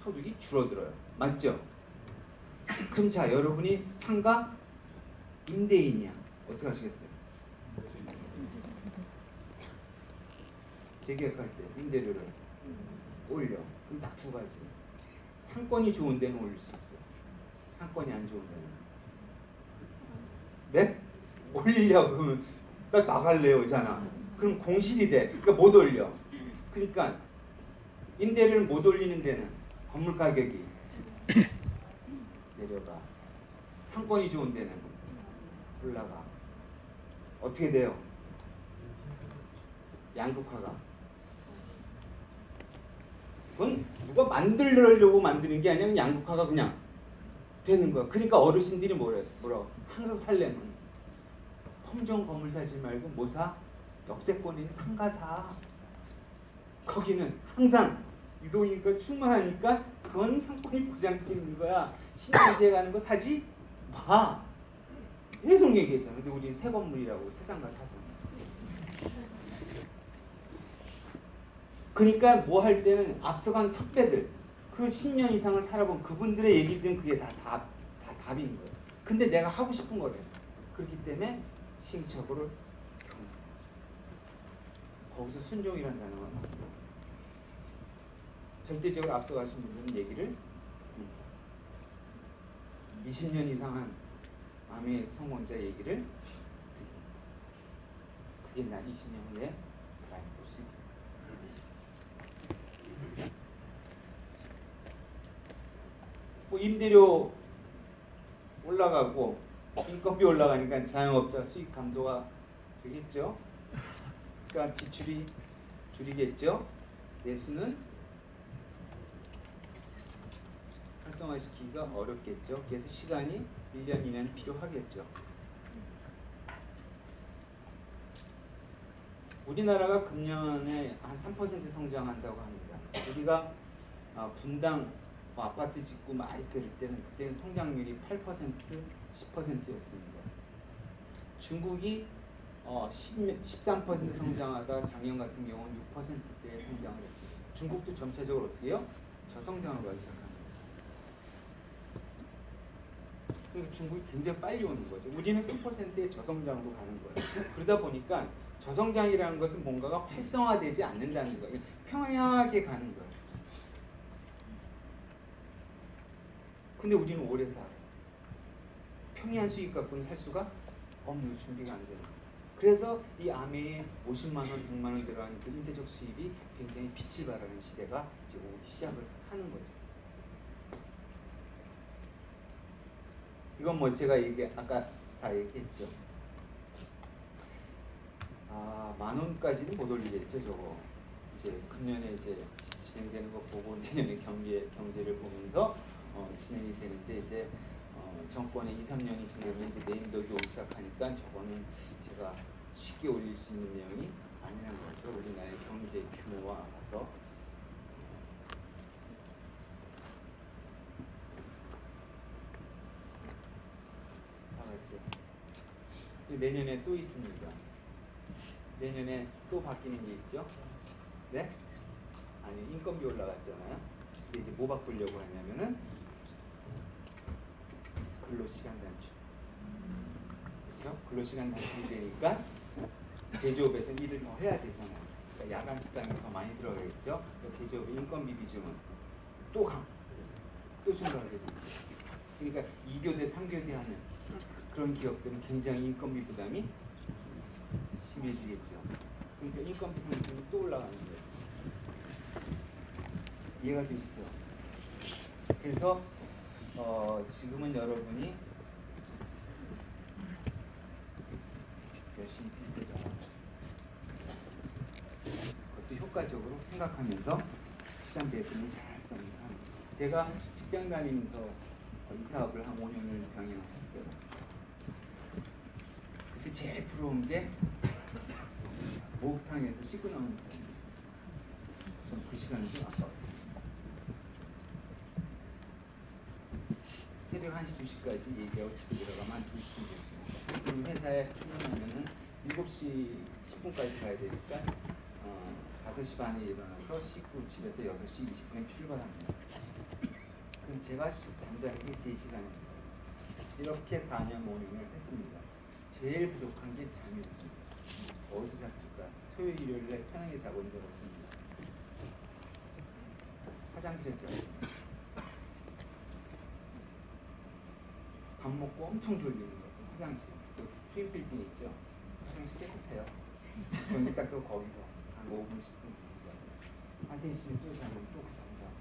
소득이 줄어들어요. 맞죠? 그럼 자 여러분이 상가 임대인이야. 어떻게 하시겠어요? 재계약할 때 임대료를 올려. 그럼 딱 두 가지. 상권이 좋은 데는 올릴 수 있어. 상권이 안 좋은 데는. 네? 올리려고 그러면 나 나갈래요잖아. 그럼 공실이 돼. 그러니까 못 올려. 그러니까 임대료를 못 올리는 데는 건물 가격이 내려가. 상권이 좋은 데는 올라가. 어떻게 돼요? 양극화가. 그건 누가 만들려고 만드는 게 아니라 그냥 양극화가 그냥 되는 거야. 그러니까 어르신들이 뭐라고 항상 살려면 험정 건물 사지 말고 뭐 사? 역세권에 있는 상가 사. 거기는 항상 유동인구가 충만하니까 그건 상권이 보장돼 있는 거야. 신도시에 가는 거 사지 마. 계속 얘기했잖아. 근데 우리 새 건물이라고 새 상가 사잖아. 그러니까 뭐 할 때는 앞서간 선배들 그 10년 이상을 살아본 그분들의 얘기들은 그게 다 답인 거예요. 근데 내가 하고 싶은 거래. 그렇기 때문에 시행착오를 거기서 순종이라는 단어가 나와요. 절대적으로 앞서가신 분들은 얘기를 듣습니다. 20년 이상 한 암의 성공자 얘기를 듣습니다. 그게 나 20년 후에 나의 모습. 뭐 임대료 올라가고 인건비 올라가니까 자영업자 수익 감소가 되겠죠. 그러니까 지출이 줄이겠죠. 내수는 활성화시키기가 어렵겠죠. 그래서 시간이 1년, 2년 필요하겠죠. 우리나라가 금년에 한 3% 성장한다고 합니다. 우리가 분당 아파트 짓고 많이 그럴 때는 그때는 성장률이 8%, 10%였습니다. 중국이 13% 성장하다 작년 같은 경우는 6%대의 성장을 했습니다. 중국도 점차적으로 어떻게 해요? 저성장으로 가기 시작합니다. 그러니까 중국이 굉장히 빨리 오는 거죠. 우리는 3%의 저성장으로 가는 거예요. 그러다 보니까 저성장이라는 것은 뭔가가 활성화되지 않는다는 거예요. 평양하게 가는 거예요. 근데 우리는 오래 살아요. 평이한 수익 갖고는 살 수가 없는 준비가 안 되는 거예요. 그래서 이 암에 50만 원, 100만 원 들어가는 그 인쇄적 수입이 굉장히 빛을 발하는 시대가 이제 오기 시작을 하는 거죠. 이건 뭐 제가 아까 다 얘기했죠. 10,000원까지는 못 올리겠죠, 저거. 이제 금년에 이제 진행되는 거 보고 내년에 경제를 보면서 진행이 되는데 이제 정권의 2, 3년이 지나면 이제 내인덕이 오기 시작하니까 저거는 제가 쉽게 올릴 수 있는 내용이 아니라는 거죠. 우리나라의 경제 규모와 봐서. 알았죠? 내년에 또 있습니다. 내년에 또 바뀌는 게 있죠. 네? 아니, 인건비 올라갔잖아요. 근데 이제 뭐 바꾸려고 하냐면은 근로시간 단축. 그렇죠? 근로시간 단축이 되니까 제조업에서 일을 더 해야 되잖아요. 그러니까 야간 수당이 더 많이 들어가겠죠. 그러니까 제조업의 인건비 비중은 또 증가하게 되죠. 그러니까 2교대, 3교대 하는 그런 기업들은 굉장히 인건비 부담이 심해지겠죠. 그러니까 인건비 상승이 또 올라가는 거예요. 이해가 되시죠? 그래서 지금은 여러분이 열심히 뛸 때다. 그것도 효과적으로 생각하면서 시장 배분을 잘 써면서 하는 거예요. 제가 직장 다니면서 이 사업을 한 5년을 병행했어요. 그때 제일 부러운 게 목욕탕에서 씻고 나오는 사람이 있어요. 전 그 시간이 좀 아까웠어요. 새벽 1시, 2시까지 얘기하고 집에 들어가면 한 2시쯤 됐습니다. 그럼 회사에 출근하면은 7시 10분까지 가야 되니까 5시 반에 일어나서 씻고 집에서 6시 20분에 출발합니다. 그럼 제가 잠자는 게 3시간이었어요. 이렇게 4년, 5년을 했습니다. 제일 부족한 게 잠이었습니다. 어디서 잤을까? 토요일, 일요일에 편하게 자고 있는 적 없습니다. 화장실에서 잤습니다. 밥 먹고 엄청 졸리는 거예요. 화장실. 그 트윈 빌딩 있죠? 화장실 깨끗해요. 그런데 딱 또 거기서 한 5분, 10분 잠자고. 화장실 또 자고 또 그 잠자고.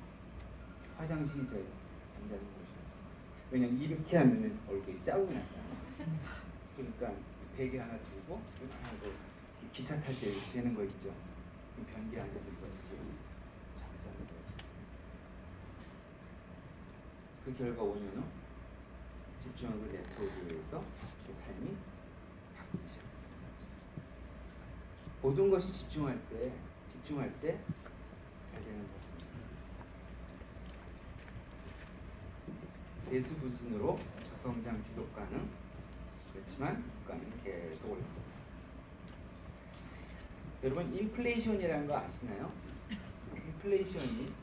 화장실이 저희 잠자는 곳이었어요. 왜냐면 이렇게 하면 얼굴이 짜고 나잖아요. 그러니까 베개 하나 들고 이렇게 하고 기차 탈 때 되는 거 있죠. 변기에 앉아서 이거 지금 잠자는 거였어요. 그 결과 5년 후 집중하고 네트워크에 의해서 제 삶이 바뀌기 시작합니다. 모든 것이 집중할 때 잘 되는 것입니다. 내수부진으로 저성장 지속 가능. 그렇지만 물가는 계속 올라갑니다. 여러분 인플레이션이라는 거 아시나요? 인플레이션이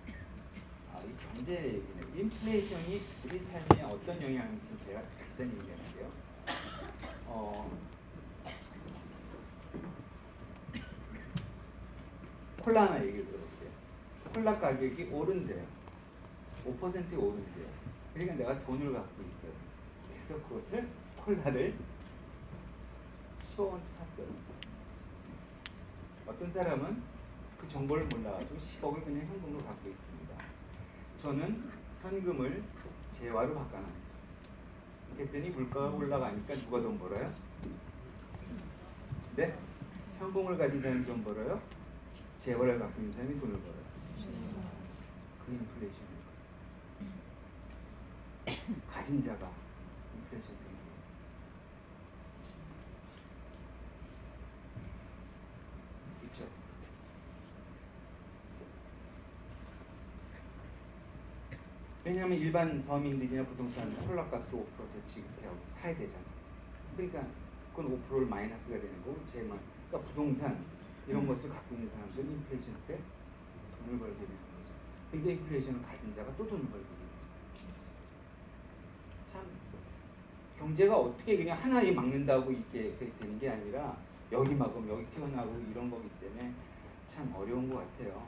이 경제 얘기는 인플레이션이 우리 삶에 어떤 영향을 미치는지 제가 간단히 얘기할게요. 콜라 하나 얘기를 들어볼게요. 콜라 가격이 오른대요. 5% 오른대요. 그러니까 내가 돈을 갖고 있어요. 그래서 그것을 콜라를 15원치 샀어요. 어떤 사람은 그 정보를 몰라가지고 10억을 그냥 현금으로 갖고 있습니다. 저는 현금을 재화로 바꿔놨어요. 그랬더니 물가가 올라가니까 누가 돈 벌어요? 네? 현금을 가진 사람이 돈 벌어요? 재화를 갖고 있는 사람이 돈을 벌어요. 그 인플레이션이에요. 가진 자가 인플레이션 때문에. 그렇죠? 왜냐하면 일반 서민들이나 부동산 콜라값을 5% 지급해야 사야 되잖아. 그러니까 그건 5%를 마이너스가 되는 거고, 그러니까 부동산 이런 것을 갖고 있는 사람들은 인플레이션 때 돈을 벌게 되는 거죠. 근데 인플레이션은 가진 자가 또 돈을 벌게 되는 거죠. 참 경제가 어떻게 그냥 하나에 막는다고 이렇게 되는 게 아니라 여기 막으면 여기 튀어나오고 이런 거기 때문에 참 어려운 것 같아요.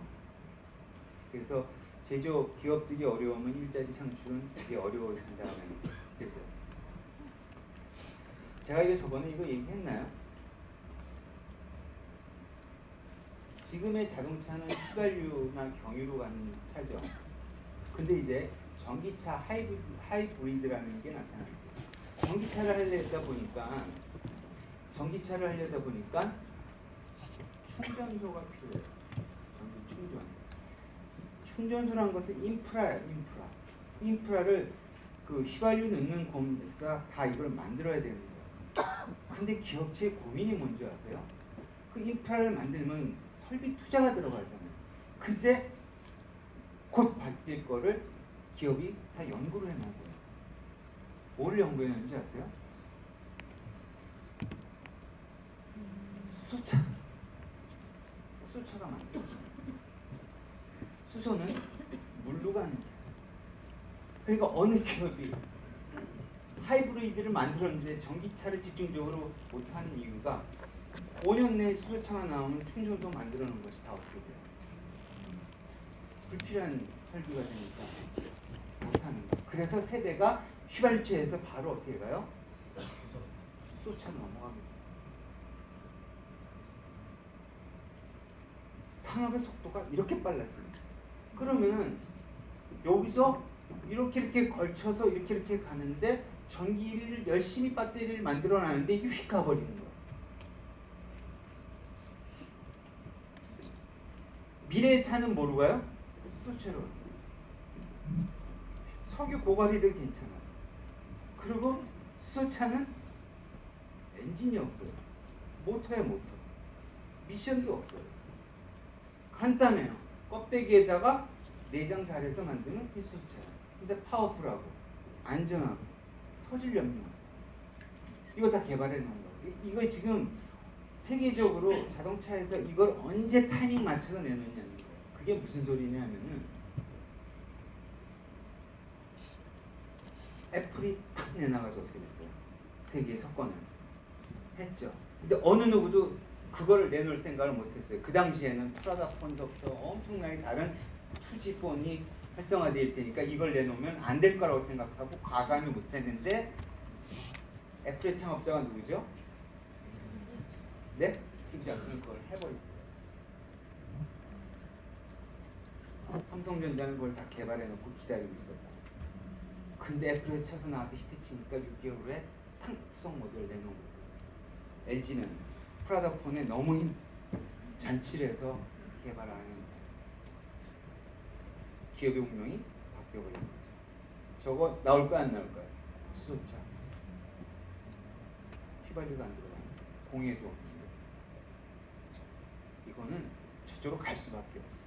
그래서 제조업 기업들이 어려우면 일자리 창출은 되게 어려워진다는 시대죠. 제가 이거 저번에 이거 얘기했나요? 지금의 자동차는 휘발유나 경유로 가는 차죠. 근데 이제 전기차 하이브리드라는 게 나타났어요. 전기차를 하려다 보니까 충전소가 필요해요. 전기 충전. 충전소라는 것은 인프라예요. 인프라를 그 휘발유 넣는 공에서 다 이걸 만들어야 되는 거예요. 근데 기업체의 고민이 뭔지 아세요? 그 인프라를 만들면 설비 투자가 들어가잖아요. 근데 곧 바뀔 거를 기업이 다 연구를 해놓은 거예요. 뭘 연구해놨는지 아세요? 수소차가 만들어져요. 수소는 물로 가는 차. 그러니까 어느 기업이 하이브리드를 만들었는데 전기차를 집중적으로 못하는 이유가 5년 내에 수소차가 나오면 충전소 만들어 놓은 것이 다 어떻게 돼요? 불필요한 설비가 되니까 못하는 거예요. 그래서 세대가 휘발유차에서 바로 어떻게 가요? 수소차로 넘어갑니다. 산업의 속도가 이렇게 빨라집니다. 그러면은 여기서 이렇게 걸쳐서 이렇게 가는데 전기를 열심히 배터리를 만들어 놨는데 이게 휙 가버리는 거예요. 미래의 차는 뭐로 가요? 수소차로. 석유 고갈이도 괜찮아요. 그리고 수소차는 엔진이 없어요. 모터에 모터. 미션도 없어요. 간단해요. 껍데기에다가 내장 잘해서 만드는 수소차예요. 근데 파워풀하고 안전하고 터질 염려. 이거 다 개발해 놓은 거예요. 이거 지금 세계적으로 자동차에서 이걸 언제 타이밍 맞춰서 내놓냐는 거예요. 그게 무슨 소리냐면은 애플이 탁 내놔가지고 어떻게 됐어요? 세계에 석권을 했죠. 근데 어느 누구도 그걸 내놓을 생각을 못했어요. 그 당시에는 프라다 폰서부터 엄청나게 다른 투지폰이 활성화될 테니까 이걸 내놓으면 안 될 거라고 생각하고 과감히 못했는데 애플의 창업자가 누구죠? 네? 스티브 잡스는 그걸 해버렸어요. 삼성전자는 그걸 다 개발해놓고 기다리고 있었고, 근데 애플에서 쳐서 나와서 히트치니까 6개월 후에 탕 후속 모델을 내놓은 거고, LG는 프라다폰에 너무 잔치를 해서 개발하는 기업의 운명이 바뀌어버린 거죠. 저거 나올까 안 나올까요? 수소차. 휘발유가 안 들어가는 공해도 없는데 이거는 저쪽으로 갈 수밖에 없어요.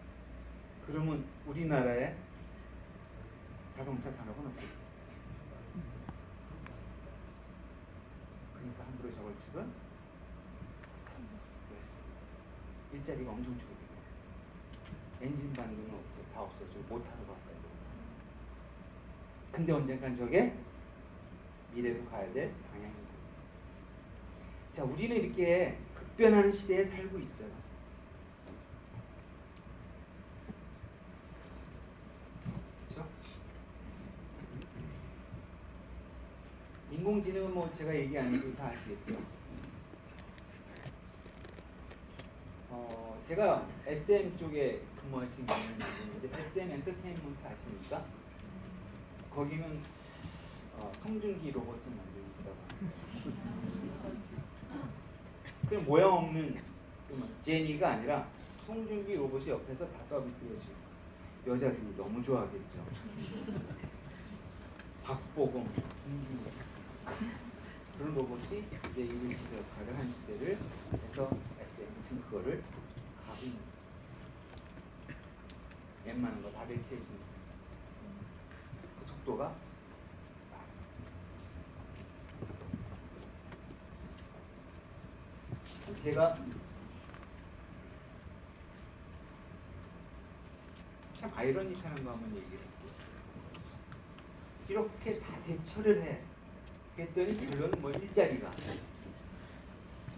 그러면 우리나라의 자동차 산업은 어떻게 돼요? 그러니까 함부로 저걸 치면 일자리가 엄청 줄어들고 엔진 반응은 없죠. 다 없어지고 모터로 바꿔야 되고. 근데 언젠간 저게 미래로 가야 될 방향인 거죠. 자, 우리는 이렇게 급변하는 시대에 살고 있어요. 그렇죠? 인공지능은 뭐 제가 얘기 안 해도 다 아시겠죠? 제가 SM 쪽에 근무하신 분이 있는데 SM 엔터테인먼트 아십니까? 거기는 송중기 로봇을 만들고 있다고 합니다. 그럼 모양 없는 제니가 아니라 송중기 로봇이 옆에서 다 서비스를 해주고 여자들이 너무 좋아하겠죠. 박보검, 송중기 그런 로봇이 이제 이런 기사 역할을 한 시대를 해서 SM은 그거를 가고 있는 거예요. 웬만한 거 다 대체해 주는 그 속도가 제가 참 아이러니한 거 한번 얘기해볼게요. 이렇게 다 대처를 해. 그랬더니 결론은 뭐 일자리가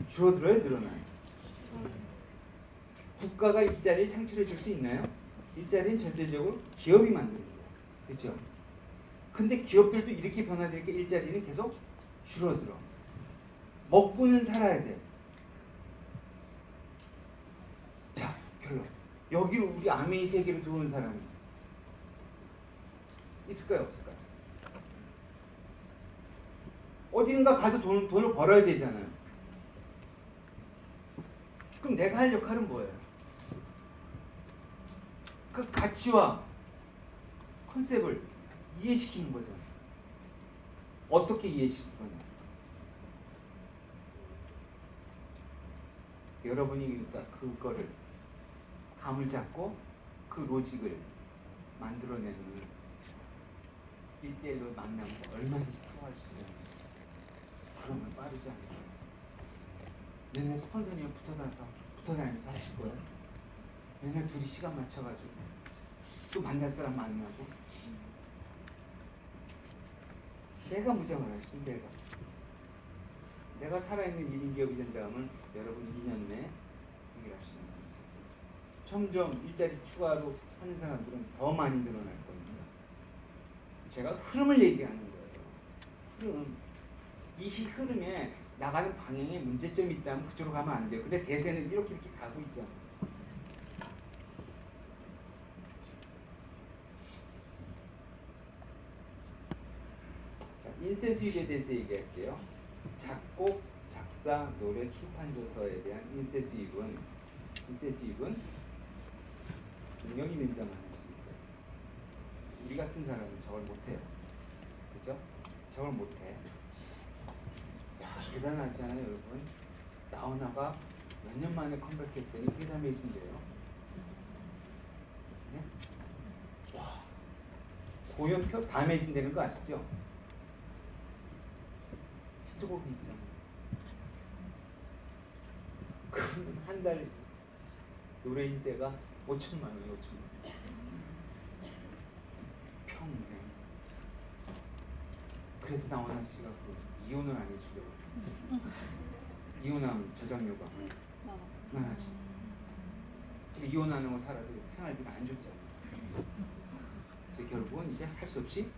줄어들어요, 늘어나요? 국가가 일자리를 창출해 줄 수 있나요? 일자리는 절대적으로 기업이 만드는 거예요. 그렇죠? 근데 기업들도 이렇게 변화되니까 일자리는 계속 줄어들어. 먹고는 살아야 돼. 자, 결론. 여기로 우리 아메이 세계로 들어온 사람이 있을까요, 없을까요? 어딘가 가서 돈을 벌어야 되잖아요. 그럼 내가 할 역할은 뭐예요? 그 가치와 컨셉을 이해시키는 거잖아요. 어떻게 이해시킬 거냐? 여러분이 그러니까 그거를 감을 잡고 그 로직을 만들어내는 1대1로 만나면서 얼마든지 풀어갈 수 있는 그러면 빠르지 않을까요? 맨날 스폰서님 붙어 다니면서 하실 거예요? 맨날 둘이 시간 맞춰가지고 또 만날 사람 만나고 내가 무장을 하시고 내가 살아있는 1인 기업이 된다 하면 여러분 2년 내에 해결할 수 있는 거죠. 점점 일자리 추가로 하는 사람들은 더 많이 늘어날 겁니다. 제가 흐름을 얘기하는 거예요. 이 흐름에 나가는 방향에 문제점이 있다면 그쪽으로 가면 안 돼요. 근데 대세는 이렇게 가고 있잖아요. 자, 인쇄 수입에 대해서 얘기할게요. 작곡, 작사, 노래, 출판 저서에 대한 인쇄 수입은 능력 있는 자만 할 수 있어요. 우리 같은 사람은 저걸 못해요. 그죠? 저걸 못해. 야, 대단하지 않아요, 여러분? 나훈아가 몇 년 만에 컴백했더니 꽤다 매진돼요. 네? 와, 고연표 다 매진되는 거 아시죠? 히트곡이 있잖아요. 그러면 한 달 노래 인쇄가 5천만 원이에요, 5천만 원. 평생. 그래서 나훈아 씨가 이혼을 안 해주려고. 이혼하면 저작료가 나가지. 근데 이혼 안 하고 살아도 생활비가 안 줬잖아요. 근데 결국은 이제 할 수 없이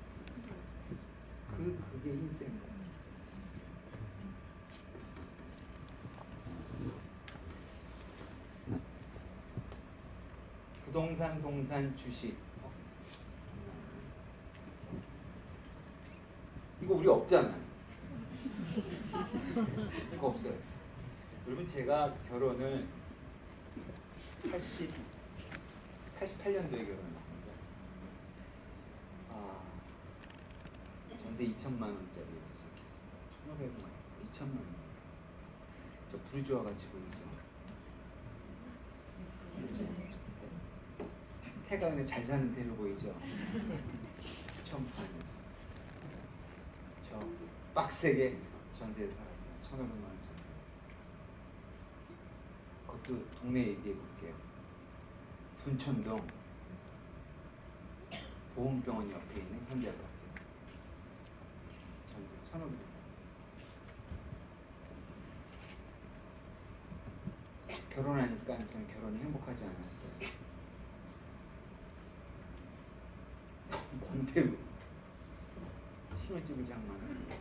그게 인생인 거예요. 부동산, 동산, 주식 이거 우리 없잖아요. 이거 없어요. 여러분 제가 결혼을 88년도에 결혼했습니다. 전세 2천만 원짜리에서 시작했습니다. 1,500만 원, 2천만 원. 저 부르주아 같이 보이죠? 그렇지? 태가 잘 사는 대로 보이죠? 처음 다녔어. 저 빡세게 전세에서 살았습니다. 1,500만 원 전세에서. 그것도 동네 얘기해 볼게요. 둔천동 보험병원 옆에 있는 현대아파트였어요. 전세 1,500만 원. 결혼하니까 저는 결혼이 행복하지 않았어요. 뭔데 신혼집을 장만했어요.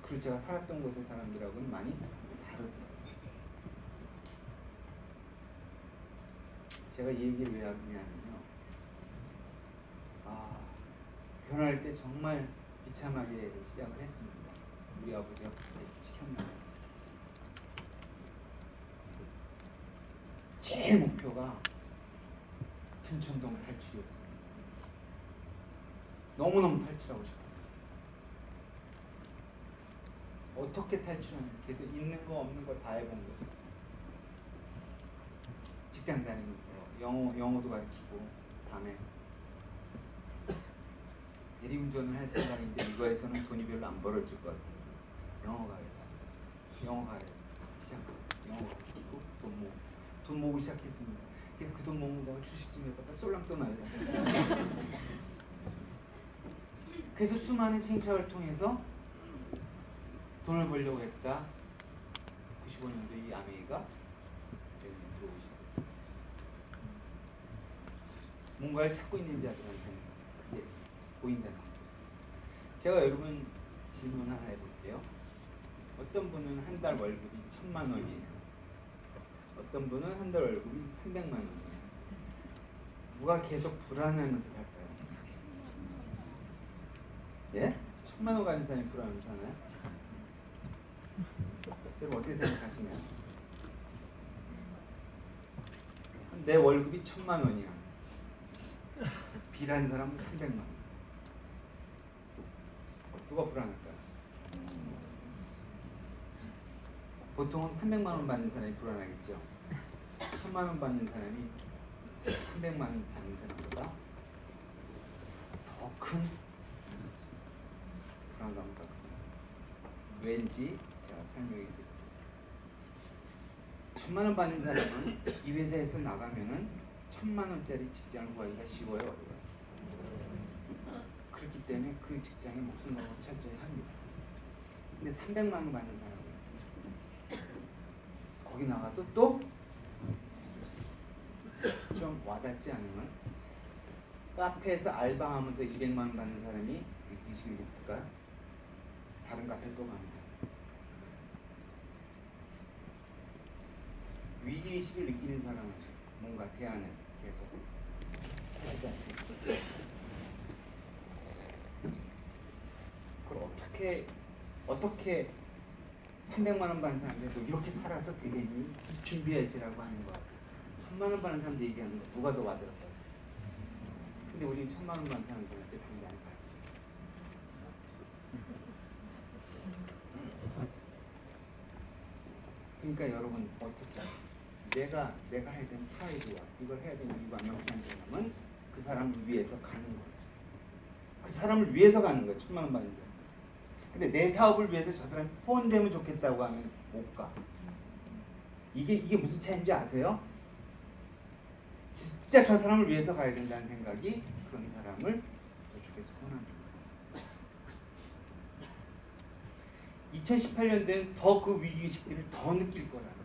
그리고 제가 살았던 곳의 사람들하고는 많이 다르더라고요. 제가 이 얘기를 왜 하냐면요. 결혼할 때 정말 비참하게 시작을 했습니다. 우리 아버지가 그렇게 시켰나요? 제일 목표가 둔천동 탈출이었습니다. 너무너무 탈출하고 싶어요. 어떻게 탈출하는? 그래서 있는 거 없는 거 다 해본 거죠. 직장 다니면서 영어도 가르치고 밤에 대리운전을 할 생각인데 이거에서는 돈이 별로 안 벌어질 것 같아요. 영어 가르쳐 시작하고 영어 가르치고 돈 모으기 시작했습니다. 그래서 그 돈 모으다가 주식집에 갔다 쏠랑또 나요. 그래서 수많은 신차를 통해서 돈을 벌려고 했다. 95년도 이 아메이가 들어오기 시작했어요. 뭔가를 찾고 있는 자들한테는 그게 보인다는 거죠. 제가 여러분 질문 하나 해볼게요. 어떤 분은 한 달 월급이 1,000만 원이에요. 어떤 분은 한 달 월급이 300만 원이에요. 누가 계속 불안하면서 살까요? 예? 1,000만 원 가는 사람이 불안하면서 사나요? 여러분 어떻게 생각하시나요? 내 월급이 1,000만 원이야. 비라는 사람은 300만 원. 누가 불안할까요? 보통은 300만 원 받는 사람이 불안하겠죠. 1,000만 원 받는 사람이 300만 원 받는 사람보다 더 큰 불안감을 갖고 있습니다. 왠지 제가 설명해 드릴게요. 1,000만 원 받는 사람은 이 회사에서 나가면은 1,000만 원짜리 직장을 구하기가 쉬워요, 어려워요? 그렇기 때문에 그 직장에 목숨 걸고 철저히 합니다. 근데 300만 원 받는 사람은 거기 나가도 또 좀 와닿지 않으면 카페에서 알바하면서 200만 원 받는 사람이 위기의식을 느낄까요? 다른 카페 또 갑니다. 위기의식을 느끼는 사람은 뭔가 대안을 계속 찾지 않습니까? 그걸 어떻게 300만 원 받는 사람들도 이렇게 살아서 되겠니? 준비해야지라고 하는 거. 1,000만 원 받는 사람들 얘기하는 거 누가 더 와닿을까요? 근데 우리는 1,000만 원 받는 사람들한테 당장에 가지. 그러니까 여러분 어떻게 내가 해야 되는 프라이드와 이걸 해야 되는 이유가 명확한 사람은 그 사람을 위해서 가는 거지. 그 사람을 위해서 가는 거야. 1,000만 원 받는 사람. 근데 내 사업을 위해서 저 사람이 후원되면 좋겠다고 하면 못 가. 이게 무슨 차이인지 아세요? 진짜 저 사람을 위해서 가야 된다는 생각이 그런 사람을 저쪽에서 후원하는 거예요. 2018년도에는 더 그 위기의식들을 더 느낄 거라는 거죠.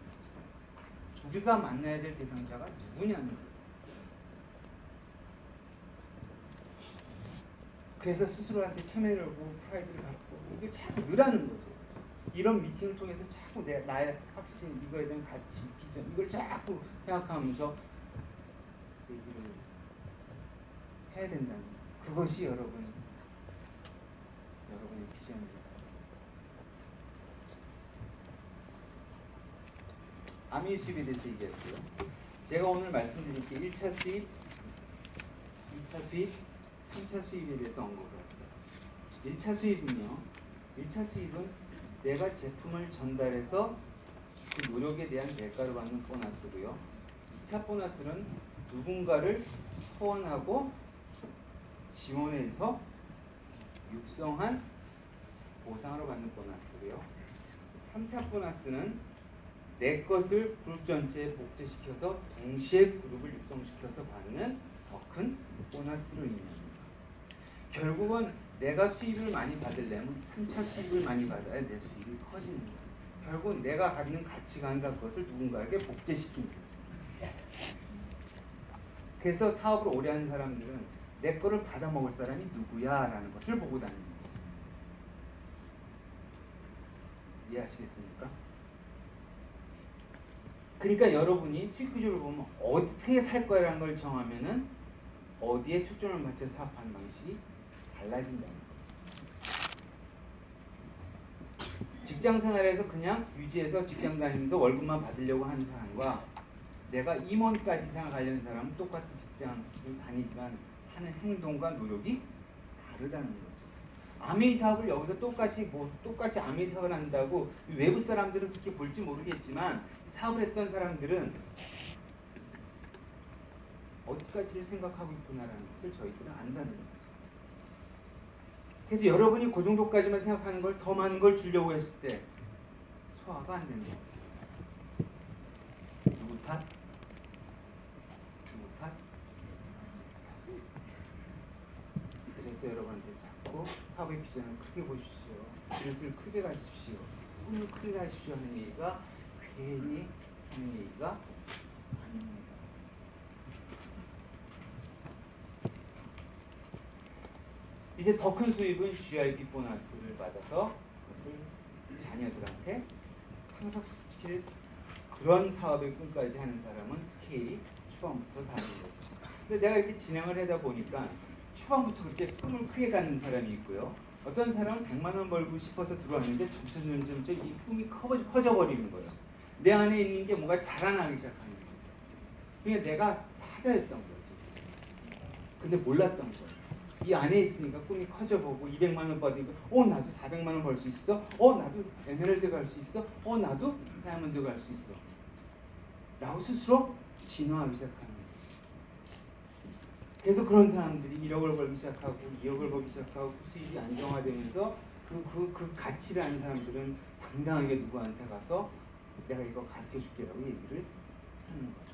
우리가 만나야 될 대상자가 누구냐는 거예요. 그래서 스스로한테 체면을 하고 프라이드를 갖고 이게 자꾸 늘하는 거죠. 이런 미팅을 통해서 자꾸 나의 확신, 이거에 대한 가치, 비전 이걸 자꾸 생각하면서 얘기를 해야 된다는 거예요. 그것이 여러분의 비전입니다. 아미 수입에 대해서 얘기할게요. 제가 오늘 말씀드릴 게 1차 수입, 2차 수입, 3차 수입에 대해서 언급을 합니다. 1차 수입은요. 1차 수입은 내가 제품을 전달해서 그 노력에 대한 대가로 받는 보너스고요. 2차 보너스는 누군가를 후원하고 지원해서 육성한 보상으로 받는 보너스고요. 3차 보너스는 내 것을 그룹 전체에 복제시켜서 동시에 그룹을 육성시켜서 받는 더 큰 보너스로 의미합니다. 결국은 내가 수입을 많이 받으려면 3차 수입을 많이 받아야 내 수입이 커지는 거예요. 결국 내가 갖는 가치관과 그것을 누군가에게 복제시키는 거예요. 그래서 사업을 오래 하는 사람들은 내 거를 받아먹을 사람이 누구야 라는 것을 보고 다니는 거예요. 이해하시겠습니까? 그러니까 여러분이 수익 구조를 보면 어떻게 살 거라는 걸 정하면은 어디에 초점을 맞춰서 사업하는 방식이 달라진다는 거죠. 직장 생활에서 그냥 유지해서 직장 다니면서 월급만 받으려고 하는 사람과 내가 임원까지 생각하려는 사람은 똑같은 직장을 다니지만 하는 행동과 노력이 다르다는 거죠. 아메이 사업을 여기서 똑같이 아메이 사업을 한다고 외부 사람들은 그렇게 볼지 모르겠지만 사업을 했던 사람들은 어디까지를 생각하고 있구나라는 것을 저희들은 안다는 거죠. 그래서 여러분이 그 정도까지만 생각하는 걸 더 많은 걸 주려고 했을 때 소화가 안 되는 거죠. 누구 탓? 누구 탓? 그래서 여러분한테 자꾸 사업의 비전을 크게 보십시오. 그릇을 크게 가십시오. 꿈을 크게 가십시오 하는 얘기가 괜히 하는 얘기가 아닙니다. 이제 더 큰 수입은 GIP 보너스를 받아서 그것을 자녀들한테 상속시킬 그런 사업의 꿈까지 하는 사람은 스케일이 초반부터 다른 거죠. 근데 내가 이렇게 진행을 하다 보니까 초반부터 그렇게 꿈을 크게 갖는 사람이 있고요. 어떤 사람은 100만 원 벌고 싶어서 들어왔는데 점점 이 꿈이 커져버리는 거예요. 내 안에 있는 게 뭔가 자라나기 시작하는 거죠. 그러니까 내가 사자였던 거지. 근데 몰랐던 거죠. 이 안에 있으니까 꿈이 커져보고 200만 원 받으니까 나도 400만 원 벌 수 있어. 나도 에메랄드 갈 수 있어. 나도 다이아몬드 갈 수 있어. 라고 스스로 진화하기 시작하는 거죠. 그래서 그런 사람들이 1억을 벌기 시작하고 2억을 벌기 시작하고 수입이 안정화되면서 그 가치를 아는 사람들은 당당하게 누구한테 가서 내가 이거 가르쳐 줄게라고 얘기를 하는 거죠.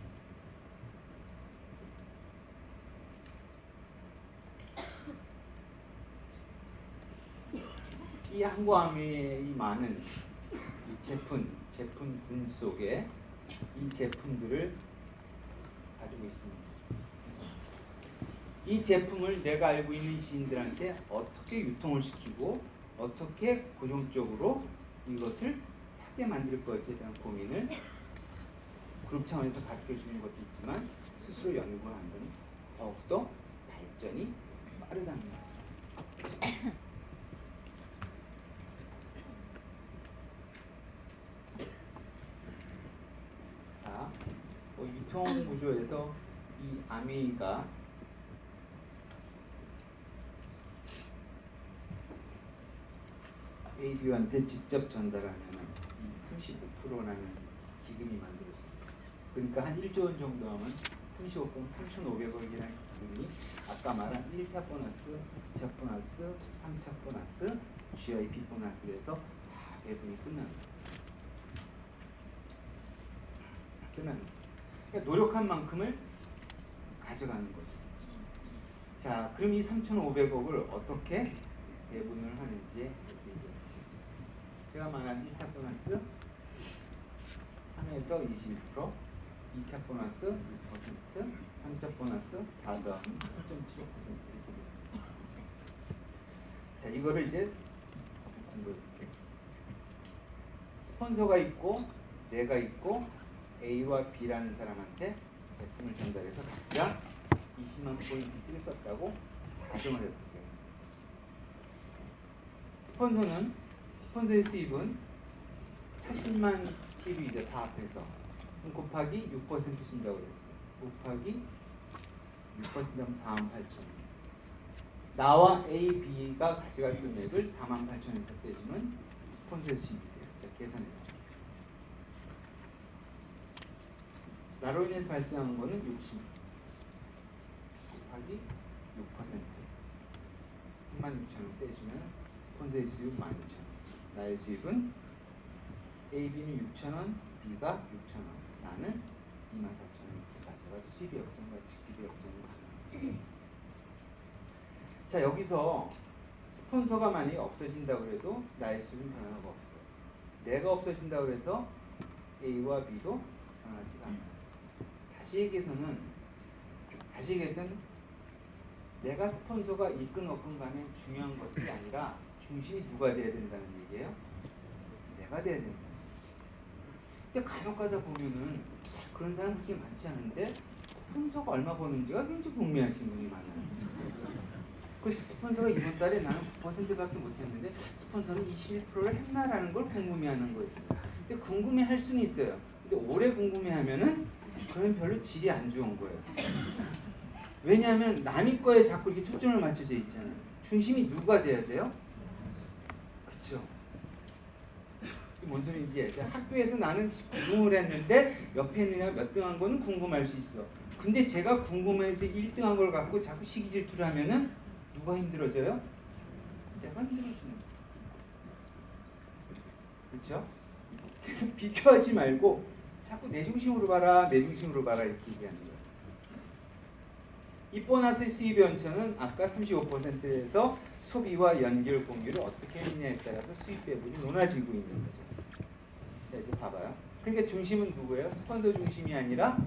이 항구함의 이 많은 이 제품군 속에 이 제품들을 가지고 있습니다. 이 제품을 내가 알고 있는 지인들한테 어떻게 유통을 시키고 어떻게 고정적으로 이것을 사게 만들 것에 대한 고민을 그룹 차원에서 가르쳐 주는 것도 있지만 스스로 연구하는 건 더욱더 발전이 빠르다는 거죠. 자, 유통 구조에서 이 아메이가 AB한테 직접 전달하면 이 35%라는 기금이 만들어집니다. 그러니까 한 1조 원 정도 하면 35%, 3,500억이라는 기금이 아까 말한 1차 보너스, 2차 보너스, 3차 보너스, GIP 보너스로 해서 다 배분이 끝납니다. 그러니까 노력한 만큼을 가져가는 거죠. 자, 그럼 이 3,500억을 어떻게 배분을 하는지에 대해서 얘기합니다. 제가 말한 1차 보너스 3에서 21%, 2차 보너스 6%, 3차 보너스 다 더하면 3.75% 이렇게 됩니다. 자, 이거를 이제 공부해볼게요. 스폰서가 있고 내가 있고 A와 B라는 사람한테 제품을 전달해서 각각 20만 포인트씩을 썼다고 가정을 해볼게요. 스폰서의 수입은 80만 PV죠. 다 합해서 그럼 곱하기 6% 준다고 그랬어. 곱하기 6%하면 48,000원. 나와 A, B가 가져갈 금액을 48,000원에서 떼주면 스폰서의 수입이 돼요. 자, 계산해. 나로 인해서 발생하는 거는 60 곱하기 6% 36,000원 떼주면 스폰서의 수입은 12,000원. 나의 수입은 A, B는 6,000원, B가 6,000원, 나는 24,000원 가져가서 수입이 역전과 직급이 역전을 가능합니다. 자, 여기서 스폰서가 만약에 없어진다고 해도 나의 수입은 변화가 없어요. 내가 없어진다고 해서 A와 B도 변하지가 않아요. 다시 얘기해서는 내가 스폰서가 있건 없건 간에 중요한 것이 아니라 중심이 누가 돼야 된다는 얘기예요? 내가 돼야 된다. 근데 간혹 가다 보면은 그런 사람 그렇게 많지 않은데 스폰서가 얼마 버는지가 굉장히 궁금해하시는 분이 많아요. 그 스폰서가 이번 달에 나는 9%밖에 못했는데 스폰서는 21%를 했나라는 걸 궁금해하는 거였어요. 근데 궁금해할 수는 있어요. 근데 오래 궁금해하면은 그건 별로 질이 안 좋은 거예요. 왜냐하면 남의 거에 자꾸 이렇게 초점을 맞춰져 있잖아요. 중심이 누가 돼야 돼요? 그렇죠. 뭔 소리인지 알죠? 학교에서 나는 9등을 했는데 옆에 있는 애가 몇 등 한 거는 궁금할 수 있어. 근데 제가 궁금해서 1등 한 걸 갖고 자꾸 시기 질투를 하면은 누가 힘들어져요? 내가 힘들어지는 거예요. 그렇죠? 그래서 비교하지 말고 자꾸 내 중심으로 봐라, 내 중심으로 봐라 이렇게 얘기하는 거예요. 이 보너스 수입 연천은 아까 35%에서 소비와 연결 공유를 어떻게 했느냐에 따라서 수입 배분이 논하지고 있는 거죠. 자, 이제 봐봐요. 그러니까 중심은 누구예요? 스폰서 중심이 아니라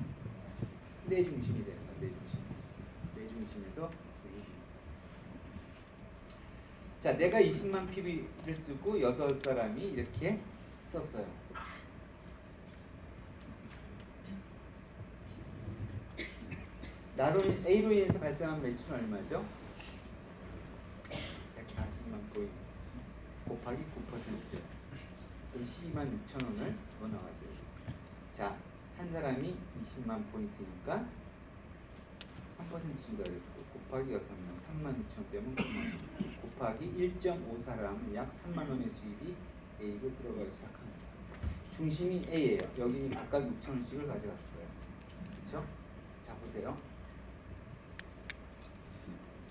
내 중심이 되는 거예요. 내 중심. 내 중심에서 수입이. 자, 내가 20만 PB를 쓰고 6사람이 이렇게 썼어요. A로 인해서 발생한 매출은 얼마죠? 140만 포인트 곱하기 9% 그럼 12만 6천 원을 더 나가죠. 자, 한 사람이 20만 포인트니까 3% 준다 그랬고 곱하기 6명 3만 6천 빼면 9만 원 곱하기 1.5사람은 약 3만 원의 수입이 A로 들어가기 시작합니다. 중심이 A예요. 여기 각각 6천 원씩을 가져갔을 거예요. 그렇죠? 자, 보세요.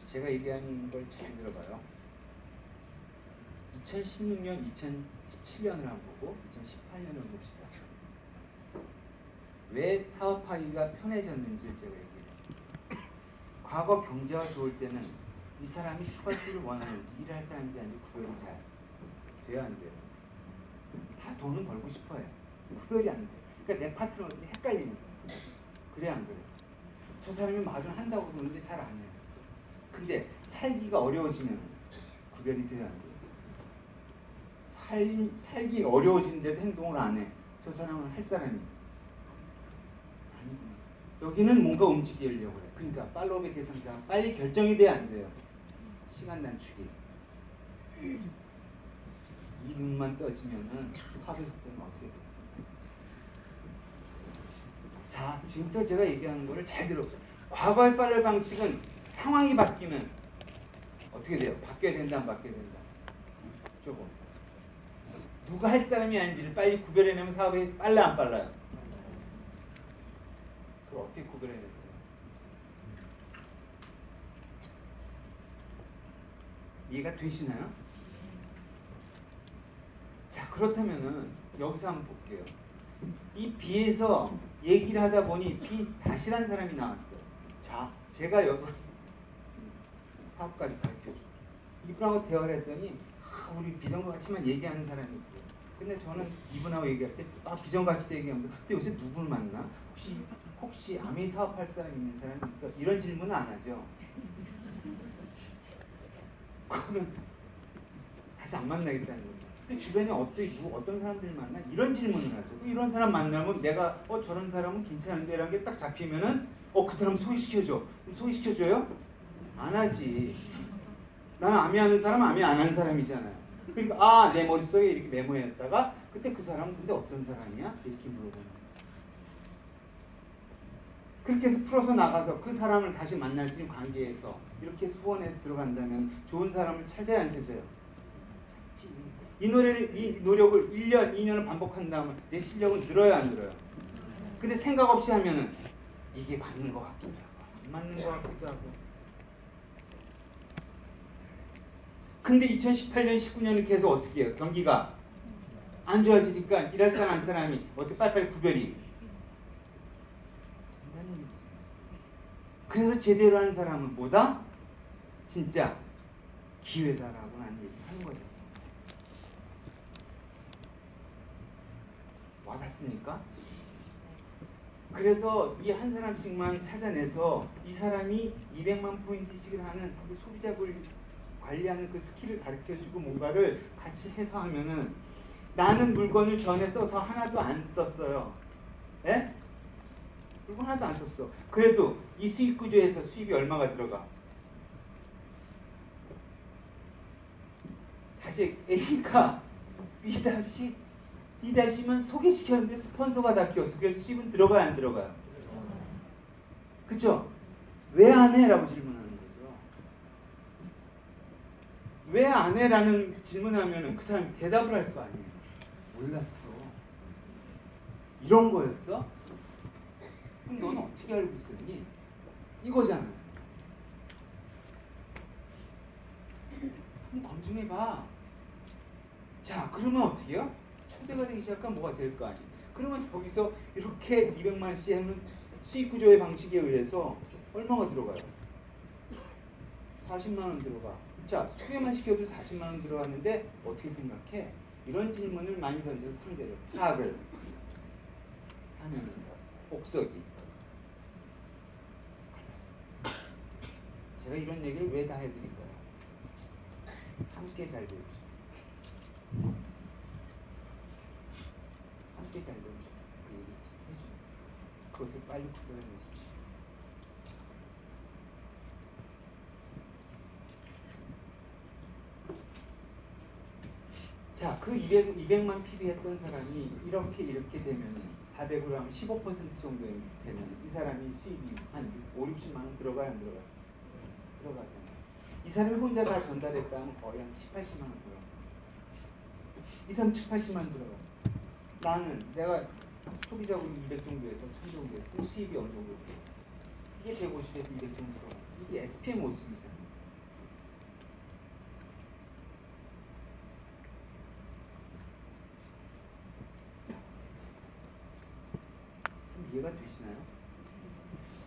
제가 얘기하는 걸 잘 들어봐요. 2016년, 2017년을 한번 보고 2018년을 봅시다. 왜 사업하기가 편해졌는지를 제가 얘기해요. 과거 경제가 좋을 때는 이 사람이 추가수를 원하는지 일할 사람인지 아닌지 구별이 잘 돼야 안 돼요. 다 돈은 벌고 싶어요. 구별이 안 돼요. 그러니까 내 파트너들이 헷갈리는 거예요. 그래 안 그래? 저 사람이 말은 한다고 그러는데 잘 안 해요. 근데 살기가 어려워지면 구별이 돼야 안 돼요. 살기 어려워지는데도 행동을 안 해. 저 사람은 할 사람이 아니구나. 여기는 뭔가 움직이려고 해. 그러니까 팔로우의 대상자가 빨리 결정이 돼야 안 돼요. 시간 단축이. 이 눈만 떠지면은 사업의 속도는 어떻게 돼요? 자, 지금부터 제가 얘기하는 거를 잘 들어보세요. 과거의 팔로우 방식은 상황이 바뀌면 어떻게 돼요? 바뀌어야 된다, 안 바뀌어야 된다? 조금. 누가 할 사람이 아닌지를 빨리 구별해내면 사업이 빨라, 안 빨라요? 그걸 어떻게 구별해내야 돼요? 이해가 되시나요? 자, 그렇다면은 여기서 한번 볼게요. 이 B에서 얘기를 하다 보니 B 다시란 사람이 나왔어요. 자, 제가 여기 사업까지 가르쳐줘. 이분하고 대화를 했더니 우리 비전같이만 얘기하는 사람이 있어요. 근데 저는 이분하고 얘기할 때 비전같이 얘기하면서 근데 요새 누굴 만나? 혹시 아미 사업할 사람 있는 사람 있어? 이런 질문은 안 하죠. 그러면 다시 안 만나겠다는 거예요. 근데 주변에 어떤 사람들 만나? 이런 질문을 하죠. 이런 사람 만나면 내가 저런 사람은 괜찮은데 라는 게 딱 잡히면은 그 사람 소개시켜줘. 그럼 소개시켜줘요? 안 하지. 나는 아미 하는 사람 아미 안 하는 사람이잖아요. 그러니까 내 머릿속에 이렇게 메모했다가 그때 그 사람은 근데 어떤 사람이야? 이렇게 물어보는 거죠. 그렇게 해서 풀어서 나가서 그 사람을 다시 만날 수 있는 관계에서 이렇게 해서 후원해서 들어간다면 좋은 사람을 찾아야 안 찾아요? 찾지. 이 노력을 1년, 2년을 반복한 다음에 내 실력은 늘어요, 안 늘어요? 근데 생각 없이 하면은 이게 맞는 것 같기도 하고 안 맞는 것 같기도 하고. 근데 2018년, 19년은 계속 어떻게 해요? 경기가 안 좋아지니까 일할 사람 안 사람이 어떻게 빨리빨리 구별이 된다는 얘기지. 그래서 제대로 한 사람은 뭐다? 진짜 기회다라고 하는 얘기 하는 거죠. 와닿습니까? 그래서 이 한 사람씩만 찾아내서 이 사람이 200만 포인트씩을 하는 그 소비자를 관리하는 그 스킬을 가르쳐주고 뭔가를 같이 해서 하면은 나는 물건을 전에 써서 하나도 안 썼어요. 예? 물건 하나도 안 썼어. 그래도 이 수익 구조에서 수입이 얼마가 들어가? 다시 A가 B-만 소개시켰는데 스폰서가 다 끼웠어. 그래도 수입은 들어가야 안 들어가요? 그쵸? 왜 안 해? 라고 질문하는 거죠. 왜 안 해? 라는 질문하면 그 사람이 대답을 할 거 아니에요. 몰랐어. 이런 거였어? 그럼 너는 어떻게 알고 있었니? 이거잖아. 한번 검증해봐. 자, 그러면 어떻게 해요? 초대가 되기 시작하면 뭐가 될 거 아니에요. 그러면 거기서 이렇게 200만씩 하면 수익 구조의 방식에 의해서 얼마가 들어가요? 40만 원 들어가. 자, 소개만 시켜도 40만 원 들어갔는데 어떻게 생각해? 이런 질문을 많이 던져서 상대를 파악을 하는 복석이. 제가 이런 얘기를 왜 다 해드릴까요? 함께 잘 배우십시오. 함께 잘 배우십시오. 그 얘기 해줍니다. 그것을 빨리 구별해내십시오. 자, 그 200만 PB 했던 사람이 이렇게 되면 400으로 하면 15% 정도 되면 이 사람이 수입이 한 5, 60만 원 들어가야 안 들어가요? 들어가잖아요. 이 사람이 혼자 다 전달했다면 거의 한 7, 80만 원 들어가요. 이 사람 7, 80만 원 들어가요. 나는 내가 소비자금 200 정도에서 1000 정도에서 그 수입이 어느 정도 돼요? 이게 150에서 200 정도 들어가요. 이게 SP의 모습이잖아요. 이해가 되시나요?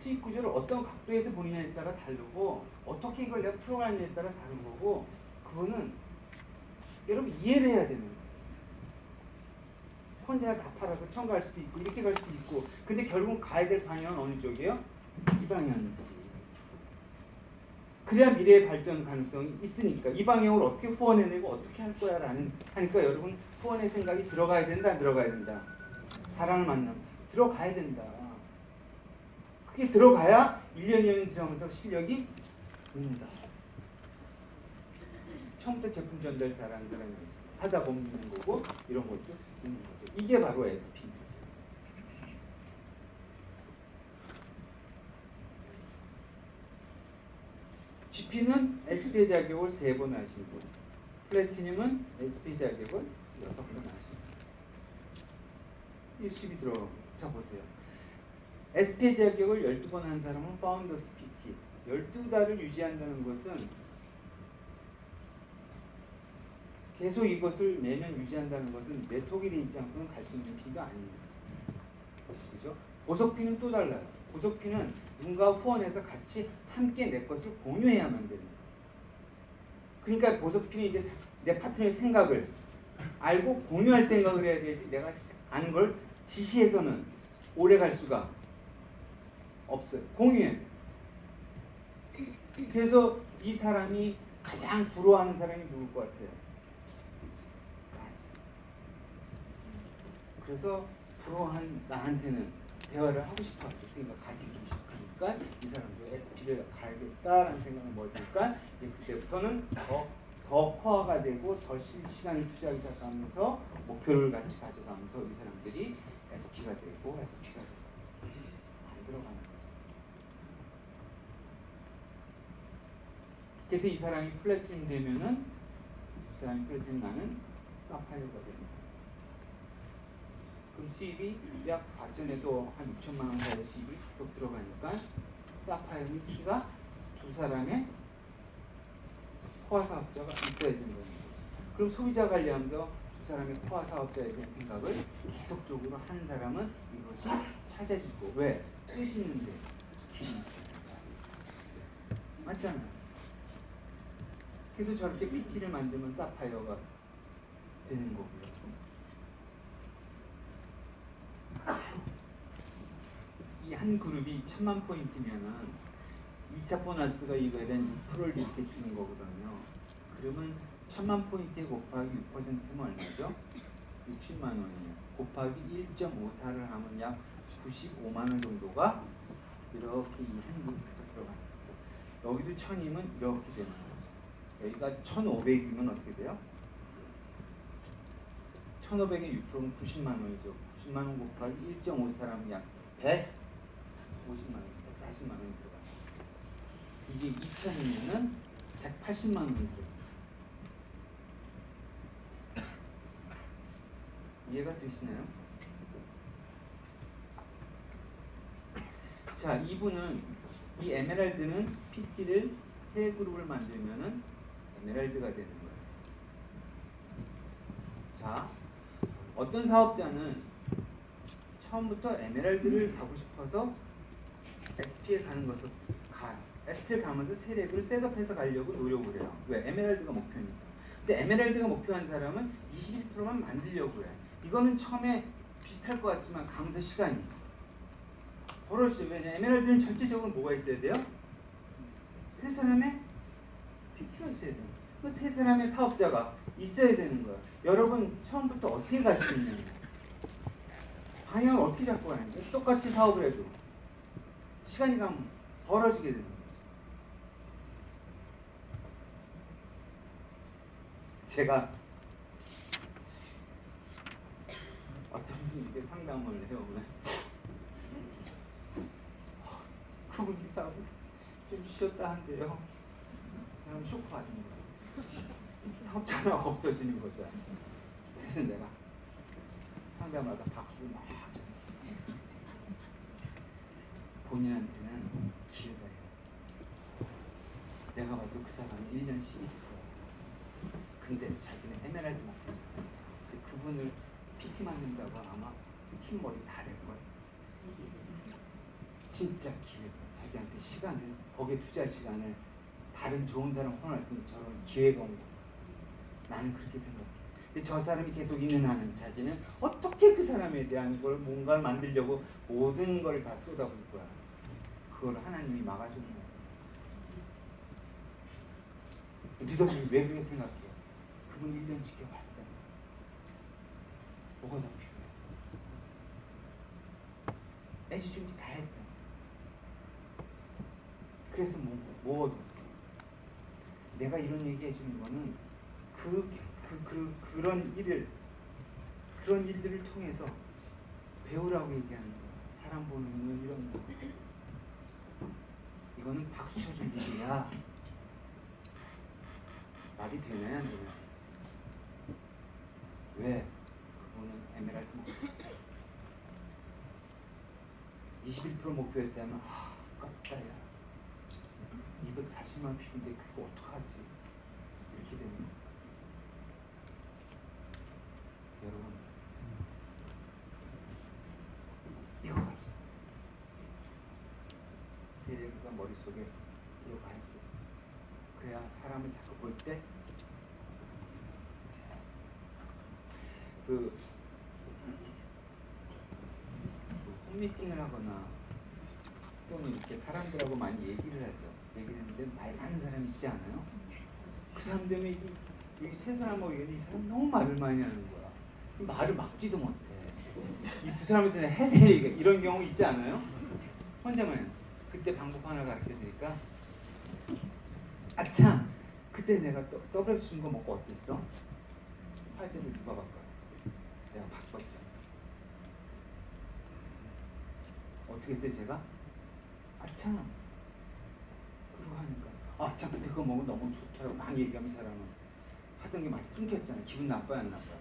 수익 구조를 어떤 각도에서 보느냐에 따라 다르고 어떻게 이걸 내가 풀어가느냐에 따라 다른 거고 그거는 여러분 이해를 해야 되는 거예요. 혼자 다 팔아서 천 갈 수도 있고 이렇게 갈 수도 있고 근데 결국은 가야 될 방향은 어느 쪽이에요? 이 방향이지. 그래야 미래의 발전 가능성이 있으니까 이 방향으로 어떻게 후원해내고 어떻게 할 거야 라는 하니까 여러분 후원의 생각이 들어가야 된다 안 들어가야 된다? 사랑을 만나면 들어가야 된다. 그게 들어가야 1년 2년 들어가면서 실력이 는다. 처음부터 제품 전달 잘하는 사람이 있어. 하다 보면 있는 거고 이런 것도 있는 거죠. 이게 바로 SP입니다. GP는 SP 자격을 3번 하시고 플래티늄은 SP 자격을 6번 하시고 이 수입이 들어가고 자 보세요. SP 자격을 12번 한 사람은 파운더스 PT 12달을 유지한다는 것은 계속 이것을 매년 유지한다는 것은 네트워크에 되어 있지 않고는 갈 수 있는 피가 아니에요. 그죠? 보석피는 또 달라요. 보석피는 누군가 후원해서 같이 함께 내 것을 공유해야만 되는 거예요. 그러니까 보석피는 이제 내 파트너의 생각을 알고 공유할 생각을 해야 되지 내가 아는 걸 지시해서는 오래 갈 수가 없어요. 공유해. 그래서 이 사람이 가장 부러워하는 사람이 누굴 것 같아요? 그래서 부러워한 나한테는 대화를 하고 싶어 하죠. 그러니까 가르쳐주고 싶으니까 이 사람도 SP를 가야겠다라는 생각을 먹으니까 이제 그때부터는 더 커가 되고 더 시간을 투자하기 시작하면서 목표를 같이 가져가면서 이 사람들이 SP가 되고 SP가 되고 만들어가는 거죠. 그래서 이 사람이 플래티넘 되면은 두 사람이 플래티넘 나는 사파이어가 됩니다. 그럼 수입이 약 4천에서 한 6천만 원 사이의 수입이 계속 들어가니까 사파이어는 키가 두 사람의 코어 사업자가 있어야 되는 거죠. 그럼 소비자 관리하면서 두 사람의 코어 사업자에 대한 생각을 계속적으로 하는 사람은 이것이 찾아지고 왜? 뜻이 있는데 길이 있어요. 맞잖아요. 그래서 저렇게 PT를 만들면 사파이어가 되는 거고요. 이 한 그룹이 1000만 포인트면은 2차 보너스가 이거에 대한 6%를 이렇게 주는 거거든요. 그러면 1000만 포인트에 곱하기 6%면 얼마죠? 60만 원이에요. 곱하기 1.54를 하면 약 95만 원 정도가 이렇게 이 한 그룹부터 들어가는 거예요. 여기도 1000이면 이렇게 되는 거죠. 여기가 1500이면 어떻게 돼요? 1500의 6%는 90만 원이죠. 90만 원 곱하기 1.54라면 약 150만 원, 140만 원이 들어가요. 이게 2000이면은 180만 원이 들어가요. 이해가 되시나요? 자, 이분은 이 에메랄드는 PT를 세 그룹을 만들면은 에메랄드가 되는 거예요. 자, 어떤 사업자는 처음부터 에메랄드를 가고 싶어서 SP에 가는 것을 SP에 가면서 세력을 셋업해서 가려고 노력을 해요. 왜? 에메랄드가 목표니까. 근데 에메랄드가 목표한 사람은 21%만 만들려고 해. 이거는 처음에 비슷할 것 같지만 가면서 시간이 벌어지죠. 왜냐? 에메랄드는 전체적으로 뭐가 있어야 돼요? 세 사람의 PT가 있어야 돼요. 그 세 사람의 사업자가 있어야 되는 거야. 여러분 처음부터 어떻게 가시겠냐면 방향을 어떻게 잡고 가는지 똑같이 사업을 해도 시간이 가면 벌어지게 되는 거죠. 제가 어떤 분이 이렇게 상담을 해요. 그분이 사업을 좀 쉬었다 한대요. 그 사람은 쇼크 받은 거예요. 사업자가 없어지는 거죠. 그래서 내가 상담하다 박수를 막 쳤어. 본인한테는 기회가 해요. 내가 봐도 그 사람은 1년 12%. 근데 자기는 에메랄드 목표잖아. 그분을 PT 만든다고 아마 흰머리 다 될 거야. 진짜 기회가. 자기한테 시간을, 거기에 투자할 시간을 다른 좋은 사람 혼할 수 있는 저런 기회가 온 거야. 나는 그렇게 생각해. 근데 저 사람이 계속 있는 한은 자기는 어떻게 그 사람에 대한 걸 뭔가를 만들려고 모든 걸 다 쏟아부을 거야. 그걸 하나님이 막아주는 거야. 리더들이 왜 그렇게 생각해? 그분 1년 지켜봤잖아. 뭐가 더 필요해? 애지중지 다 했잖아. 그래서 뭐 얻었어? 내가 이런 얘기 해주는 거는 그런 일들을 통해서 배우라고 얘기하는 거야. 사람 보는 눈 이런 거. 이거는 박수 쳐줄 일이야. 말이 되나요? 안 되나요? 왜? 그거는 에메랄드 목표. 21% 목표였다면 아깝다 야. 240만 원 필요인데 그거 어떡하지? 이렇게 되는 거죠. 여러분 이거 갑시다. 세례가 머릿속에 들어가 있어요. 그래야 사람을 자꾸 볼 때 홈미팅을 하거나 또는 이렇게 사람들하고 많이 얘기를 하죠. 얘기를 했는데 말 많은 사람 있지 않아요? 그 사람 때문에 이 세 사람하고 이 사람 너무 말을 많이 하는 거야. 말을 막지도 못해. 이 두 사람한테 해야 될 얘기가 이런 경우 있지 않아요? 혼자만. 그때 방법 하나 가르쳐 드릴까? 아참, 그때 내가 WS 준 거 먹고 어땠어? 화제를 누가 바꿔요? 내가 바꿨잖아. 어떻게 했어요 제가? 아참, 그러고 하니까 참 그때 그거 먹으면 너무 좋더라고 막 얘기하면 사람은 하던 게 많이 끊겼잖아. 기분 나빠요 안 나빠요?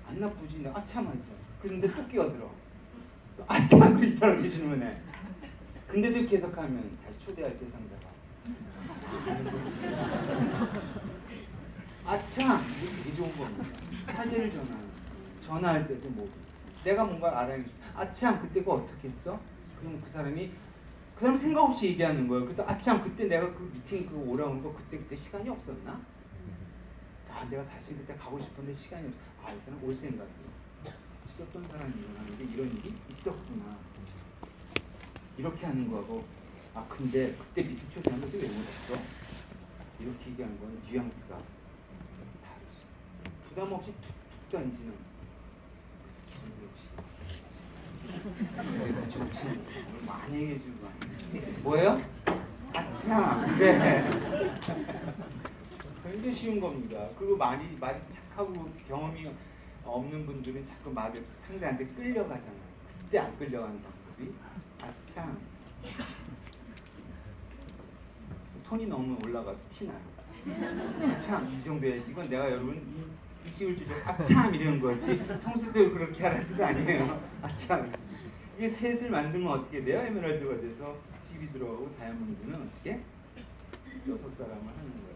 안 나쁘지. 참 하지. 근데 또 끼어들어. 참 그 이상하게 질문해. 근데도 계속하면 다시 초대할 대상자가 참 이게 되게 좋은 겁니다. 화제를 전화할 때도 뭐 내가 뭔가 알아야겠어. 참 그때 그거 어떻게 했어? 그럼 그 사람 생각 없이 얘기하는 거예요. 그때 참 그때 내가 그 미팅 그 오라고 한 거 그때 시간이 없었나? 내가 사실 그때 가고 싶은데 시간이 없어. 이 사람 올 생각이 있었던 사람이 일어나는데 이런 일이 있었구나. 이렇게 하는 거하고 근데 그때 미팅 초대한 것도 왜 못했어? 이렇게 얘기하는 건 뉘앙스가 다르지. 부담 없이 툭툭 던지는 그 스킬을 배우시고 좋지. 오늘 많이 얘기해 주는 거 아니에요? 뭐예요? 참 그래. 굉장히 쉬운 겁니다. 그리고 많이 착하고 경험이 없는 분들은 자꾸 상대한테 끌려가잖아요. 그때 안 끌려가는 방법이 참 톤이 너무 올라가도 티나요. 참 이 정도 해야지. 이건 내가 여러분 이식을 주죠. 참 이러는 거지. 평소도 그렇게 하라는 뜻 아니에요. 참 이게 셋을 만들면 어떻게 돼요? 에메랄드가 돼서 10이 들어가고 다이아몬드는 어떻게? 6사람을 하는 거예요.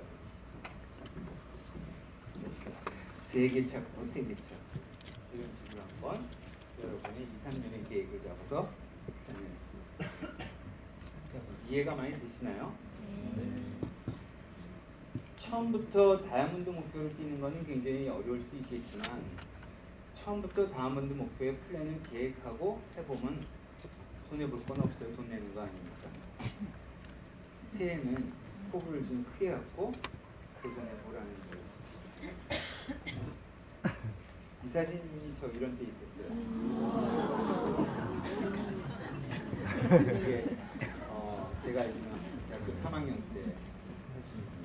세개 찾고 세개 찾고 이런 식으로 한번 여러분이 2, 3년의 계획을 잡아서 이해가 많이 되시나요? 처음부터 다이아몬드 목표를 띄는 것은 굉장히 어려울 수도 있겠지만 처음부터 다이아몬드 목표의 플랜을 계획하고 해보면 손해볼 건 없어요. 돈 내는 거 아니니까. 새해는 포부를 좀 크게 갖고 도전해보라는 거예요. 이 사진이 저 이런 데 있었어요. 이게 제가 알기로는 대학교 3학년 때 사진입니다.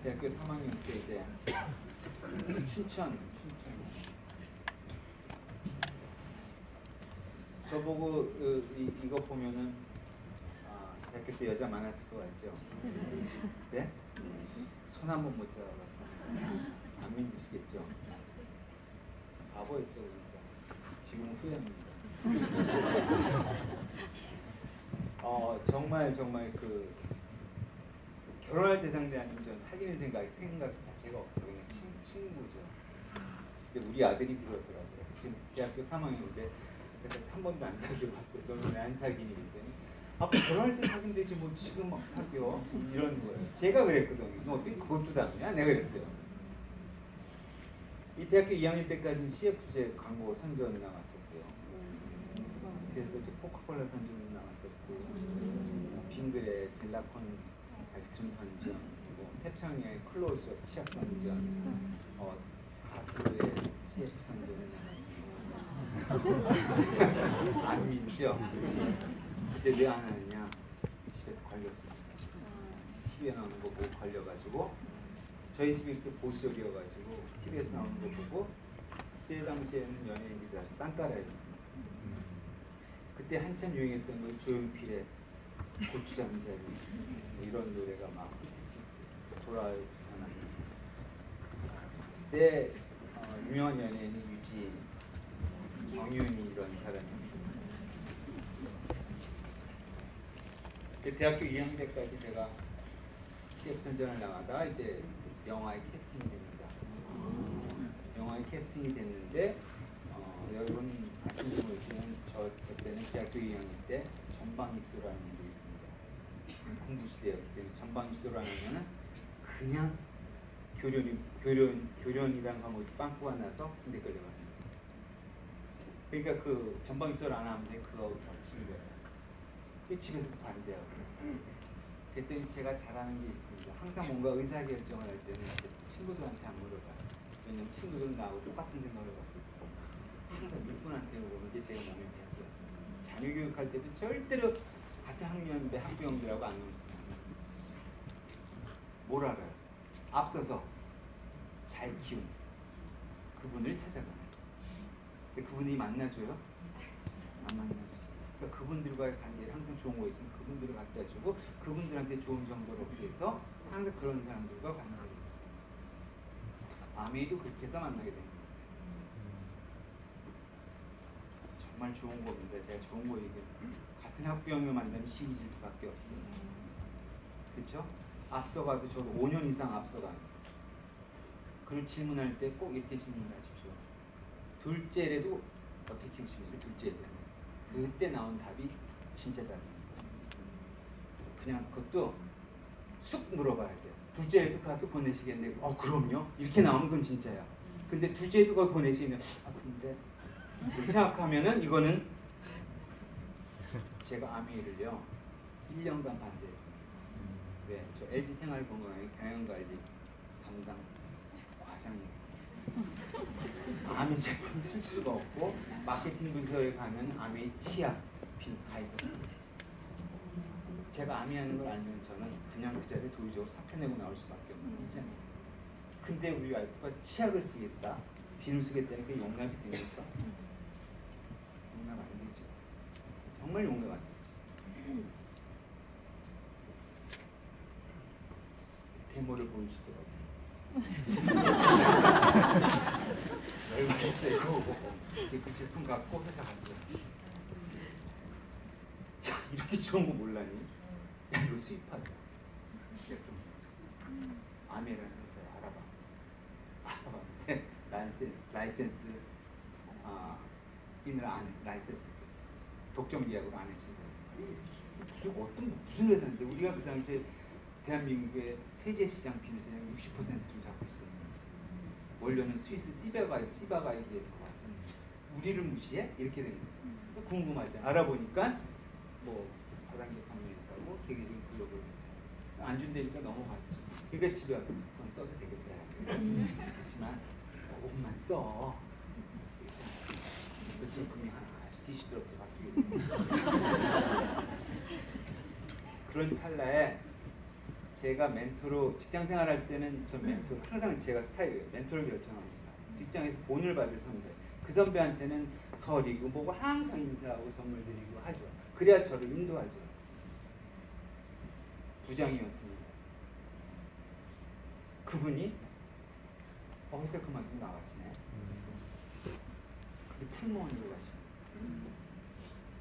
대학교 3학년 때 이제 춘천 저보고 이거 보면은 대학교 때 여자 많았을 것 같죠? 네? 손 한 번 못 잡아봤어. 안 믿으시겠죠? 참 바보였죠, 그러니까. 지금 후회합니다. 정말 그 결혼할 대상대 아니면 전 사귀는 생각 자체가 없어요. 그냥 친구죠. 근데 우리 아들이 그러더라고요. 지금 대학교 3학년인데 한 번도 안 사귀어봤어요. 너는 왜 안 사귀니? 그랬더니 결혼할 때 사귀면 되지 뭐 지금 막 사귀어 이런 거예요. 제가 그랬거든요. 너 어떻게 그것도 답이냐? 내가 그랬어요. 이 대학교 2학년 때까지는 CF제 광고 선전 나왔었고요. 그래서 이제 코카콜라 선전도 나왔었고, 빙그레 젤라콘 아이스크림 선전, 태평의 클로즈업 치약 선전, 가수의 CF 선전을 나왔습니다. 안 믿죠? 그때 왜 안 하느냐? 집에서 걸렸습니다. TV에 나오는 거 보고 걸려가지고 저희 집이 이렇게 보수적이어가지고 TV에서 나오는 거 보고 그때 당시에는 연예인 기자 딴따라였습니다. 그때 한참 유행했던 거 조용필의 고추장자리 이런 노래가 막 히트치 돌아요 부산하니 그때 유명한 연예인이 유지 정윤이 이런 사람이었습니다. 대학교 2학년 때까지 제가 CF 선전을 나가다 이제 영화에 캐스팅이 됩니다. 영화에 캐스팅이 됐는데 여러분 아시는지 모르지만 저 때는 대학교 2학년 때 전방 입소라는 게 있습니다. 공부 시대였기 때문에 전방 입소를 안 하면은 그냥 교련이란 과목에서 빵꾸가 나서 군대 끌려가는 거예요. 그러니까 그 전방 입소를 안 하면 그거 겹치는 거예요. 집에서도 반대하고. 그랬더니 제가 잘하는 게 있습니다. 항상 뭔가 의사결정을 할 때는 친구들한테 안 물어봐요. 왜냐면 친구들은 나하고 똑같은 생각을 갖고 있고 항상 윗분한테 물어보는 게 제가 몸에 뱄어요. 자녀 교육할 때도 절대로 같은 학년배 학부형들하고 안 놀습니다. 뭘 알아요? 앞서서 잘 키운 그분을 찾아가요. 근데 그분이 만나줘요? 안 만나주죠. 그러니까 그분들과의 관계를 항상 좋은 거 있으면 그분들을 갖다 주고 그분들한테 좋은 정보를 얻기 위해서 항상 그런 사람들과 관계를 해요. 아메이도 그렇게 해서 만나게 됩니다. 정말 좋은 겁니다. 제가 좋은 거 얘기해요. 같은 학부형을 만나면 시기질 수밖에 없어요. 그렇죠? 앞서가도 저도 5년 이상 앞서가요. 그리고 질문할 때 꼭 이렇게 질문하십시오. 둘째래도 어떻게 키우시겠어요? 둘째래도. 그때 나온 답이 진짜 답입니다. 그냥 그것도 쑥 물어봐야 돼요. 둘째래도 그 학교 보내시겠네. 그럼요. 이렇게 나오면 그건 진짜야. 근데 둘째도 거기 보내시면 근데 이렇게 생각하면은 이거는 제가 아메이를요 1년간 반대했습니다. 네, 저 LG 생활건강의 경영관리 담당 과장님. 아메이 제품 쓸 수가 없고 마케팅 부서에 가면 아메이 치약 빈 다 있었습니다. 제가 아메이 하는 걸 알면 저는 그냥 그 자리에 도의적으로 사표 내고 나올 수밖에 없는 있잖아요. 근데 우리 와이프가 치약을 쓰겠다, 비누 쓰겠다는 게 용납이 됩니까? 용납 안 되죠. 정말 용납 안 되죠. 데모를 보여주더라고요. 얼마 했어요. 그 제품 갖고 회사 갔어요. 야, 이렇게 좋은 거 몰라니? 야, 이거 수입하자. 아메라는 회사에 알아봤는데 라이센스 인을 안 해. 라이센스 독점 계약으로 안 해준다. 무슨 회사인데 우리가 그 당시에 대한민국의 세제 시장 비누 시장 60%를 잡고 있어요. 원료는 스위스 시바가이드에서 왔습니다. 우리를 무시해? 이렇게 된 거예요. 궁금하지? 알아보니까 뭐 다단계 판매 회사고 세계적인 글로벌 회사. 안 준다니까 넘어갔죠. 그러니까 집에 와서 그건 써도 되겠다. 그렇지만 조금만 써. 그래서 제품이 하나 디시드럽게 바뀌게 그런 찰나에 제가 멘토로 직장 생활할 때는 전 멘토 항상 제가 스타일이에요. 멘토를 결정합니다. 직장에서 본을 받을 선배. 그 선배한테는 설이고 뭐고 항상 인사하고 선물 드리고 하죠. 그래야 저를 인도하죠. 부장이었습니다. 그분이 회사 그만두고 나가시네. 근데 풀무원으로 가시네.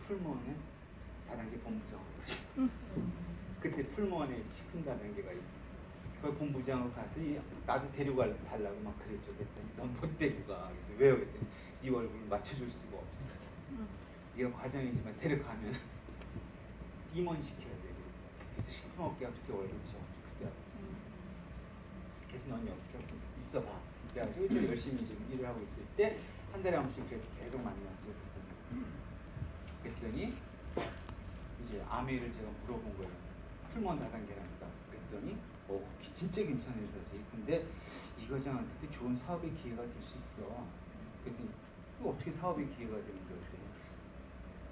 풀무원은 다단계 본부장으로 가시네. 그때 풀무원에 식품 다단계가 있어. 그 본부장으로 가서 나도 데리고 달라고 막 그랬죠. 그랬더니 넌 못 데리고 가. 그래서 왜요? 그랬더니 네 얼굴 맞춰줄 수가 없어. 네가 과장이지만 데려가면 임원 시켜야 돼. 그래서 식품업계가 그렇게 월급이 적어가지고 그때 알았어. 그래서 넌 여기서 있어봐. 그래가지고 좀 열심히 지금 일을 하고 있을 때 한 달에 한 번씩 계속 만났죠. 그랬더니 이제 아메이를 제가 물어본 거예요. 풀무원 다단계랍니다. 그랬더니 진짜 괜찮은 회사지. 근데 이 과장한테도 좋은 사업의 기회가 될 수 있어. 그랬더니 어떻게 사업의 기회가 되는지 그랬더니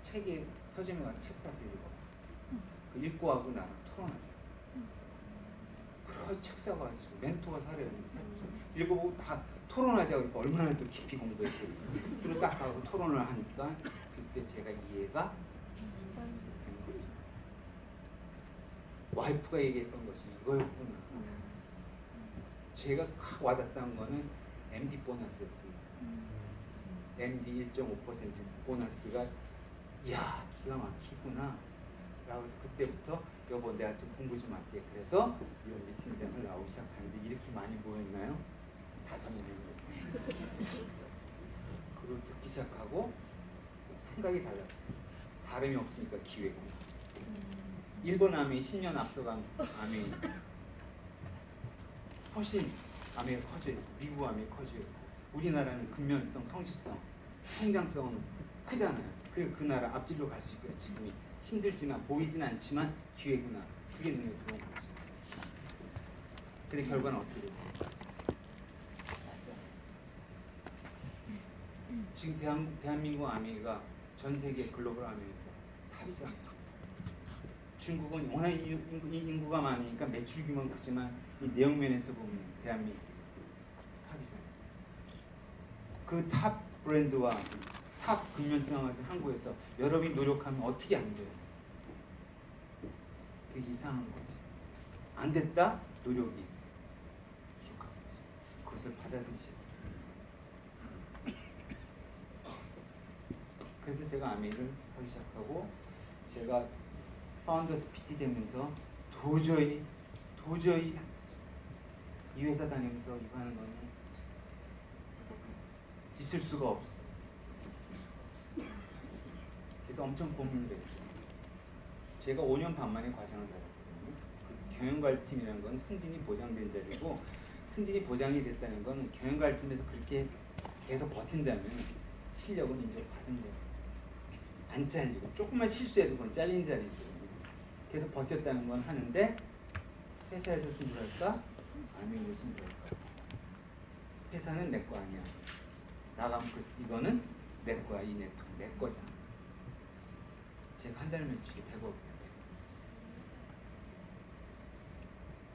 책에 서점에 가서 책 사서 읽어. 그 읽고 하고 나랑 토론하자. 그래 책 사가지고 멘토가 사래요. 읽어보고 다 토론하자. 그러니까 얼마나 또 깊이 공부했겠어. 그리고 딱 하고 토론을 하니까 그때 제가 이해가 되는 거죠. 와이프가 얘기했던 것이 이거였구나. 제가 확 와닿았던 거는 MD 보너스였습니다. MD 1.5% 보너스가 이야 기가 막히구나 라고 해서 그때부터 여보 내가 좀 공부 좀 할게. 그래서 이런 미팅장을 나오기 시작하는데 이렇게 많이 모였나요? 5명. 그걸 듣기 시작하고 생각이 달랐어요. 사람이 없으니까 기회가. 일본 아메이 10년 앞서간 아메이 훨씬 아메이가 커져 있고 미국 아메이 커져 있고 우리나라는 근면성, 성실성, 성장성은 크잖아요. 그래서 그 나라 앞질러 갈 수 있고요. 지금이 힘들지만 보이진 않지만 기회구나. 그게 눈에 들어온 거죠. 근데 결과는 어떻게 됐어요? 맞죠? 지금 대한민국 아메이가 전 세계 글로벌 아메이에서 탑이잖아요. 중국은 워낙 인구가 많으니까 매출 규모는 크지만 이 내용면에서 보면 대한민국 탑이잖아요. 그 탑 브랜드와 탑 탑 근면성한테 한국에서 여러분이 노력하면 어떻게 안 돼요? 그 이상한 거지. 안 됐다? 노력이 부족한 거지. 그것을 받아들이셔야 돼요. 그래서 제가 아메이를 하기 시작하고 제가 파운더스 PT 되면서 도저히 이 회사 다니면서 이거 하는 거는 있을 수가 없어. 그래서 엄청 고민을 했죠. 제가 5년 반 만에 과장을 달았거든요. 그 경영관리팀이라는 건 승진이 보장된 자리고, 승진이 보장이 됐다는 건 경영관리팀에서 그렇게 계속 버틴다면 실력은 인정받은 거예요. 안 잘리고 조금만 실수해도 그건 잘린 자리거든요. 계속 버텼다는 건 하는데 회사에서 승부할까? 아니면 승부할까? 회사는 내 거 아니야. 나가면 이거는 내 거야. 이 네트워크 내 거잖아. 제가 한 달 매출이 100억이에요.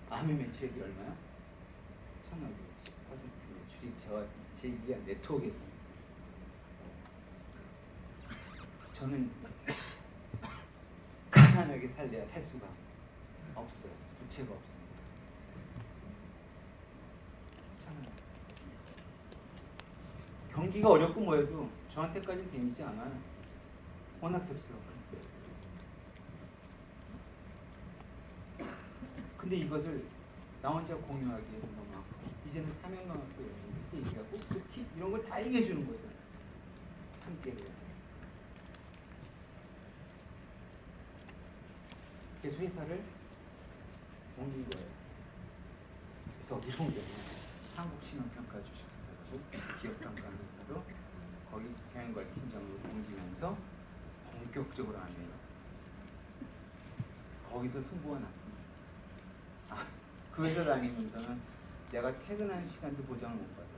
아메 매출액이 얼마야? 1,000억. 10% 매출이 제 위한 네트워크에서. 저는 가난하게 살래야 살 수가 없어요. 부채가 없어요. 경기가 어렵고 뭐해도 저한테까지는 데미지 않아요. 워낙 덥스럽고. 근데 이것을 나 혼자 공유하기에는 너무 아프고, 이제는 사명감학교 이렇게 얘기하고 그 팁 이런 걸 다 얘기해 주는 거죠. 함께. 그래서 회사를 옮긴 거예요. 그래서 어디로 옮겼냐? 한국신용평가 주식회사라고 기업평가하는 회사로 거기 경영관리 팀장으로 옮기면서 본격적으로 안 해요. 거기서 승부가 났습니다. 그 회사 다니면서는 내가 퇴근하는 시간도 보장을 못 받아.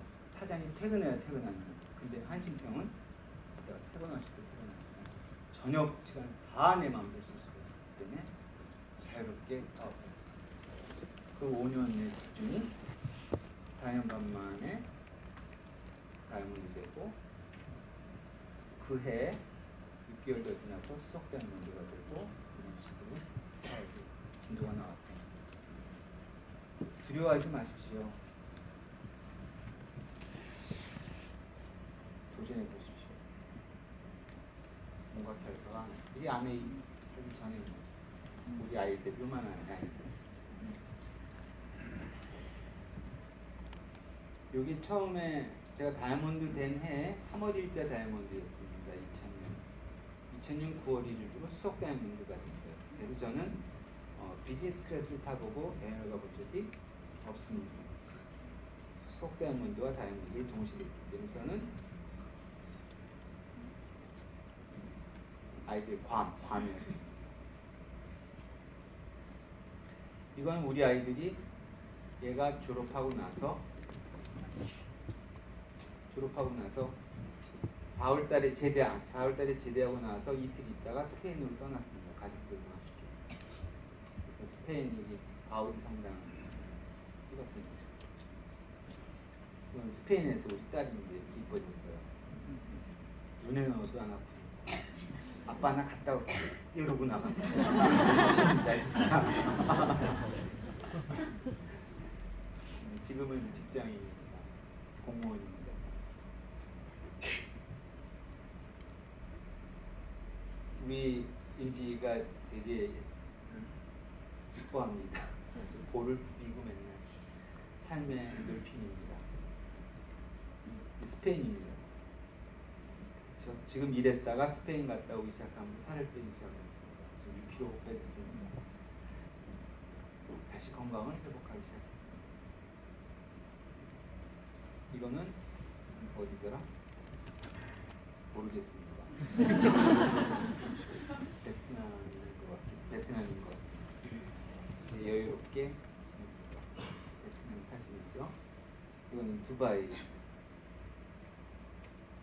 사장이 퇴근해야 퇴근하는 거야. 근데 한신평은 내가 퇴근할 때 퇴근하는 거야. 저녁 시간 다 내 마음대로 쓸 수가 있었기 때문에 자유롭게 사업을. 그 5년의 집중이 4년 반 만에 다이아몬드 되고, 그 해에 6개월 더 지나서 수석 다이아몬드가 되고, 이런 식으로 사업이 진도가 나왔다. 두려워하지 마십시오. 도전해 보십시오. 뭔가 결과가 이 안에 하기 전에 우리 아이들, 요만한 아이들. 여기 처음에 제가 다이아몬드 된 해에 3월 1자 다이아몬드였습니다. 2000년 9월 1일로 수석 다이아몬드가 됐어요. 그래서 저는 비즈니스 클래스를 타보고 여행을 가본 적이 없습니다. 수석 다이아몬드와 다이아몬드를 동시에 했기 때문에 저는 아이들 괌이었습니다. 이건 우리 아이들이 얘가 졸업하고 나서 4월달에 제대하고 나서 이틀 있다가 스페인으로 떠났습니다. 가족들과 함께. 그래서 스페인 가우디 성당 찍었습니다. 이건 스페인에서 우리 딸이 이제 이뻐졌어요. 눈에 넣어도 안 아프고. 아빠 나 갔다 올게 이러고 나간다. 미칩니다 진짜. 지금은 직장인입니다. 공무원입니다. 우리 인지가 되게 기뻐합니다. 그래서 볼을 비고 맨날 삶의 엔돌핀입니다. 스페인입니다. 그렇죠? 지금 일했다가 스페인 갔다 오기 시작하면서 살을 빼기 시작했습니다. 지금 6kg 빼졌습니다. 다시 건강을 회복하기 시작했습니다. 이거는 어디더라? 모르겠습니다. 베트남인 것 같습니다. 여유롭게 베트남 사진이죠. 이거는 두바이.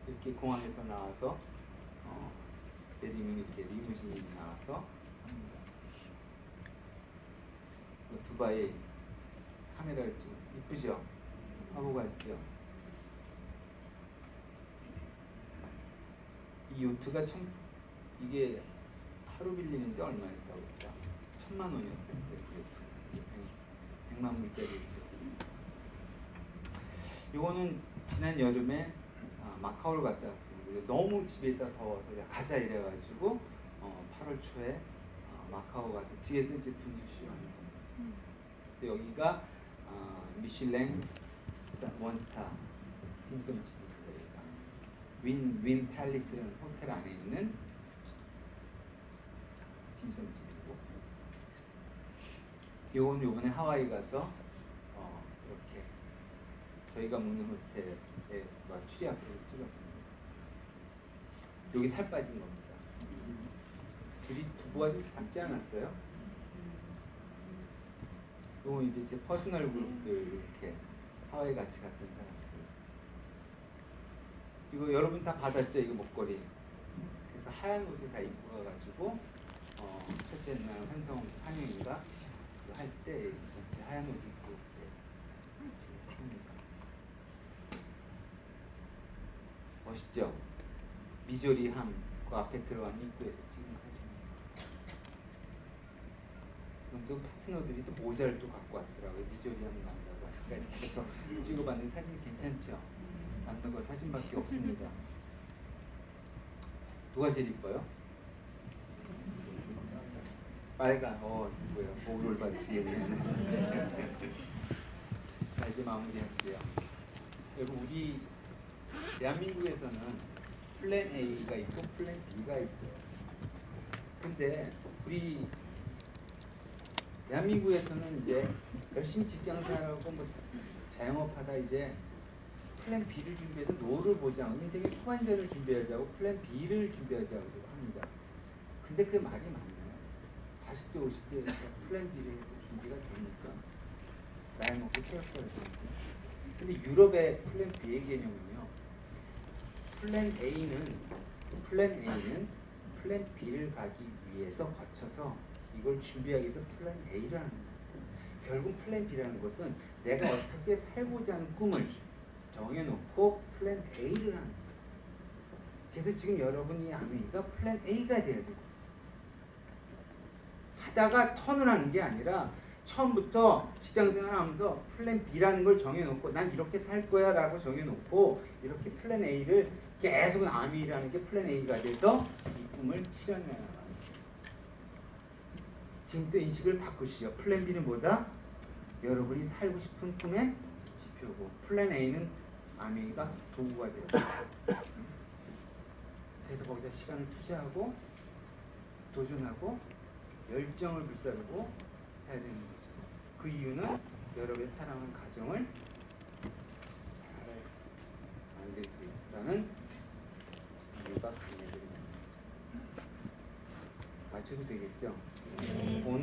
이렇게 공항에서 나와서 내리면 이렇게 리무진이 나와서 합니다. 두바이 카메라를 좀 이쁘죠? 화보 같죠? 이 요트가 이게 하루 빌리는데 얼마였다고 했다? 1,000만 원이었는데 그 요트 100만 불짜리 요트였습니다. 이거는 지난 여름에 마카오를 갔다 왔습니다. 너무 집에 있다 더워서 야 가자 이래가지고 8월 초에 마카오 가서 뒤에서 이제 분수쇼 합니다. 그래서 여기가 미슐랭 원스타 딤섬집입니다. 윈 팰리스라는 호텔 안에 있는 딤섬집이고, 이건 요번에 하와이 가서 이렇게 저희가 묵는 호텔에 취재학교에서 찍었습니다. 여기 살 빠진 겁니다. 둘이 부부가 좀 닮지 않았어요? 또 이제 제 퍼스널 그룹들 이렇게 하와이 같이 갔던 사람들. 이거 여러분 다 받았죠? 이거 목걸이. 그래서 하얀 옷을 다 입고 가가지고 첫째 날 환영인가 할 때 전체 하얀 옷 입고 이렇게 했습니다. 멋있죠? 미조리함 그 앞에 들어간 입구에서 찍은 사진입니다. 그럼 또 파트너들이 또 모자를 또 갖고 왔더라고요. 미조리함 간다고 하니까. 그래서 찍어봤는데 사진이 괜찮죠? 남는 거 사진밖에 없습니다. 누가 제일 이뻐요? 빨간. 이거야. 목을 받으시겠네. 자, 이제 마무리할게요. 여러분, 우리 대한민국에서는 플랜 A가 있고 플랜 B가 있어요. 근데 우리 대한민국에서는 이제 열심히 직장생활하고 뭐 자영업하다 이제 플랜 B를 준비해서 노후를 보장, 인생의 후반전을 준비하자고 플랜 B를 준비하자고 합니다. 근데 그 말이 맞나요? 40대, 50대에서 플랜 B를 해서 준비가 됩니까? 나이 먹고 체력도 할 텐데. 근데 유럽의 플랜 B의 개념은요. 플랜 A는 플랜 B를 가기 위해서 거쳐서 이걸 준비하기 위해서 플랜 A를 하는 거예요. 결국 플랜 B라는 것은 내가 어떻게 살고자 하는 꿈을 정해놓고 플랜 A를 하는 거예요. 그래서 지금 여러분이 아미가 플랜 A가 돼야 되고, 하다가 턴을 하는 게 아니라 처음부터 직장생활 하면서 플랜 B라는 걸 정해놓고 난 이렇게 살 거야 라고 정해놓고 이렇게 플랜 A를 계속 아미라는 게 플랜 A가 돼서 이 꿈을 실현해 나가는 거죠. 지금부터 인식을 바꾸시죠. 플랜 B는 뭐다? 여러분이 살고 싶은 꿈의 지표고, 플랜 A는 아미가 도구가 돼요. 그래서 거기다 시간을 투자하고 도전하고 열정을 불사르고 해야 되는 거죠. 그 이유는 여러분의 사랑하는 가정을 잘 만들기 위해서라는 이유가 강해지는 거죠. 맞춰도 되겠죠? 오늘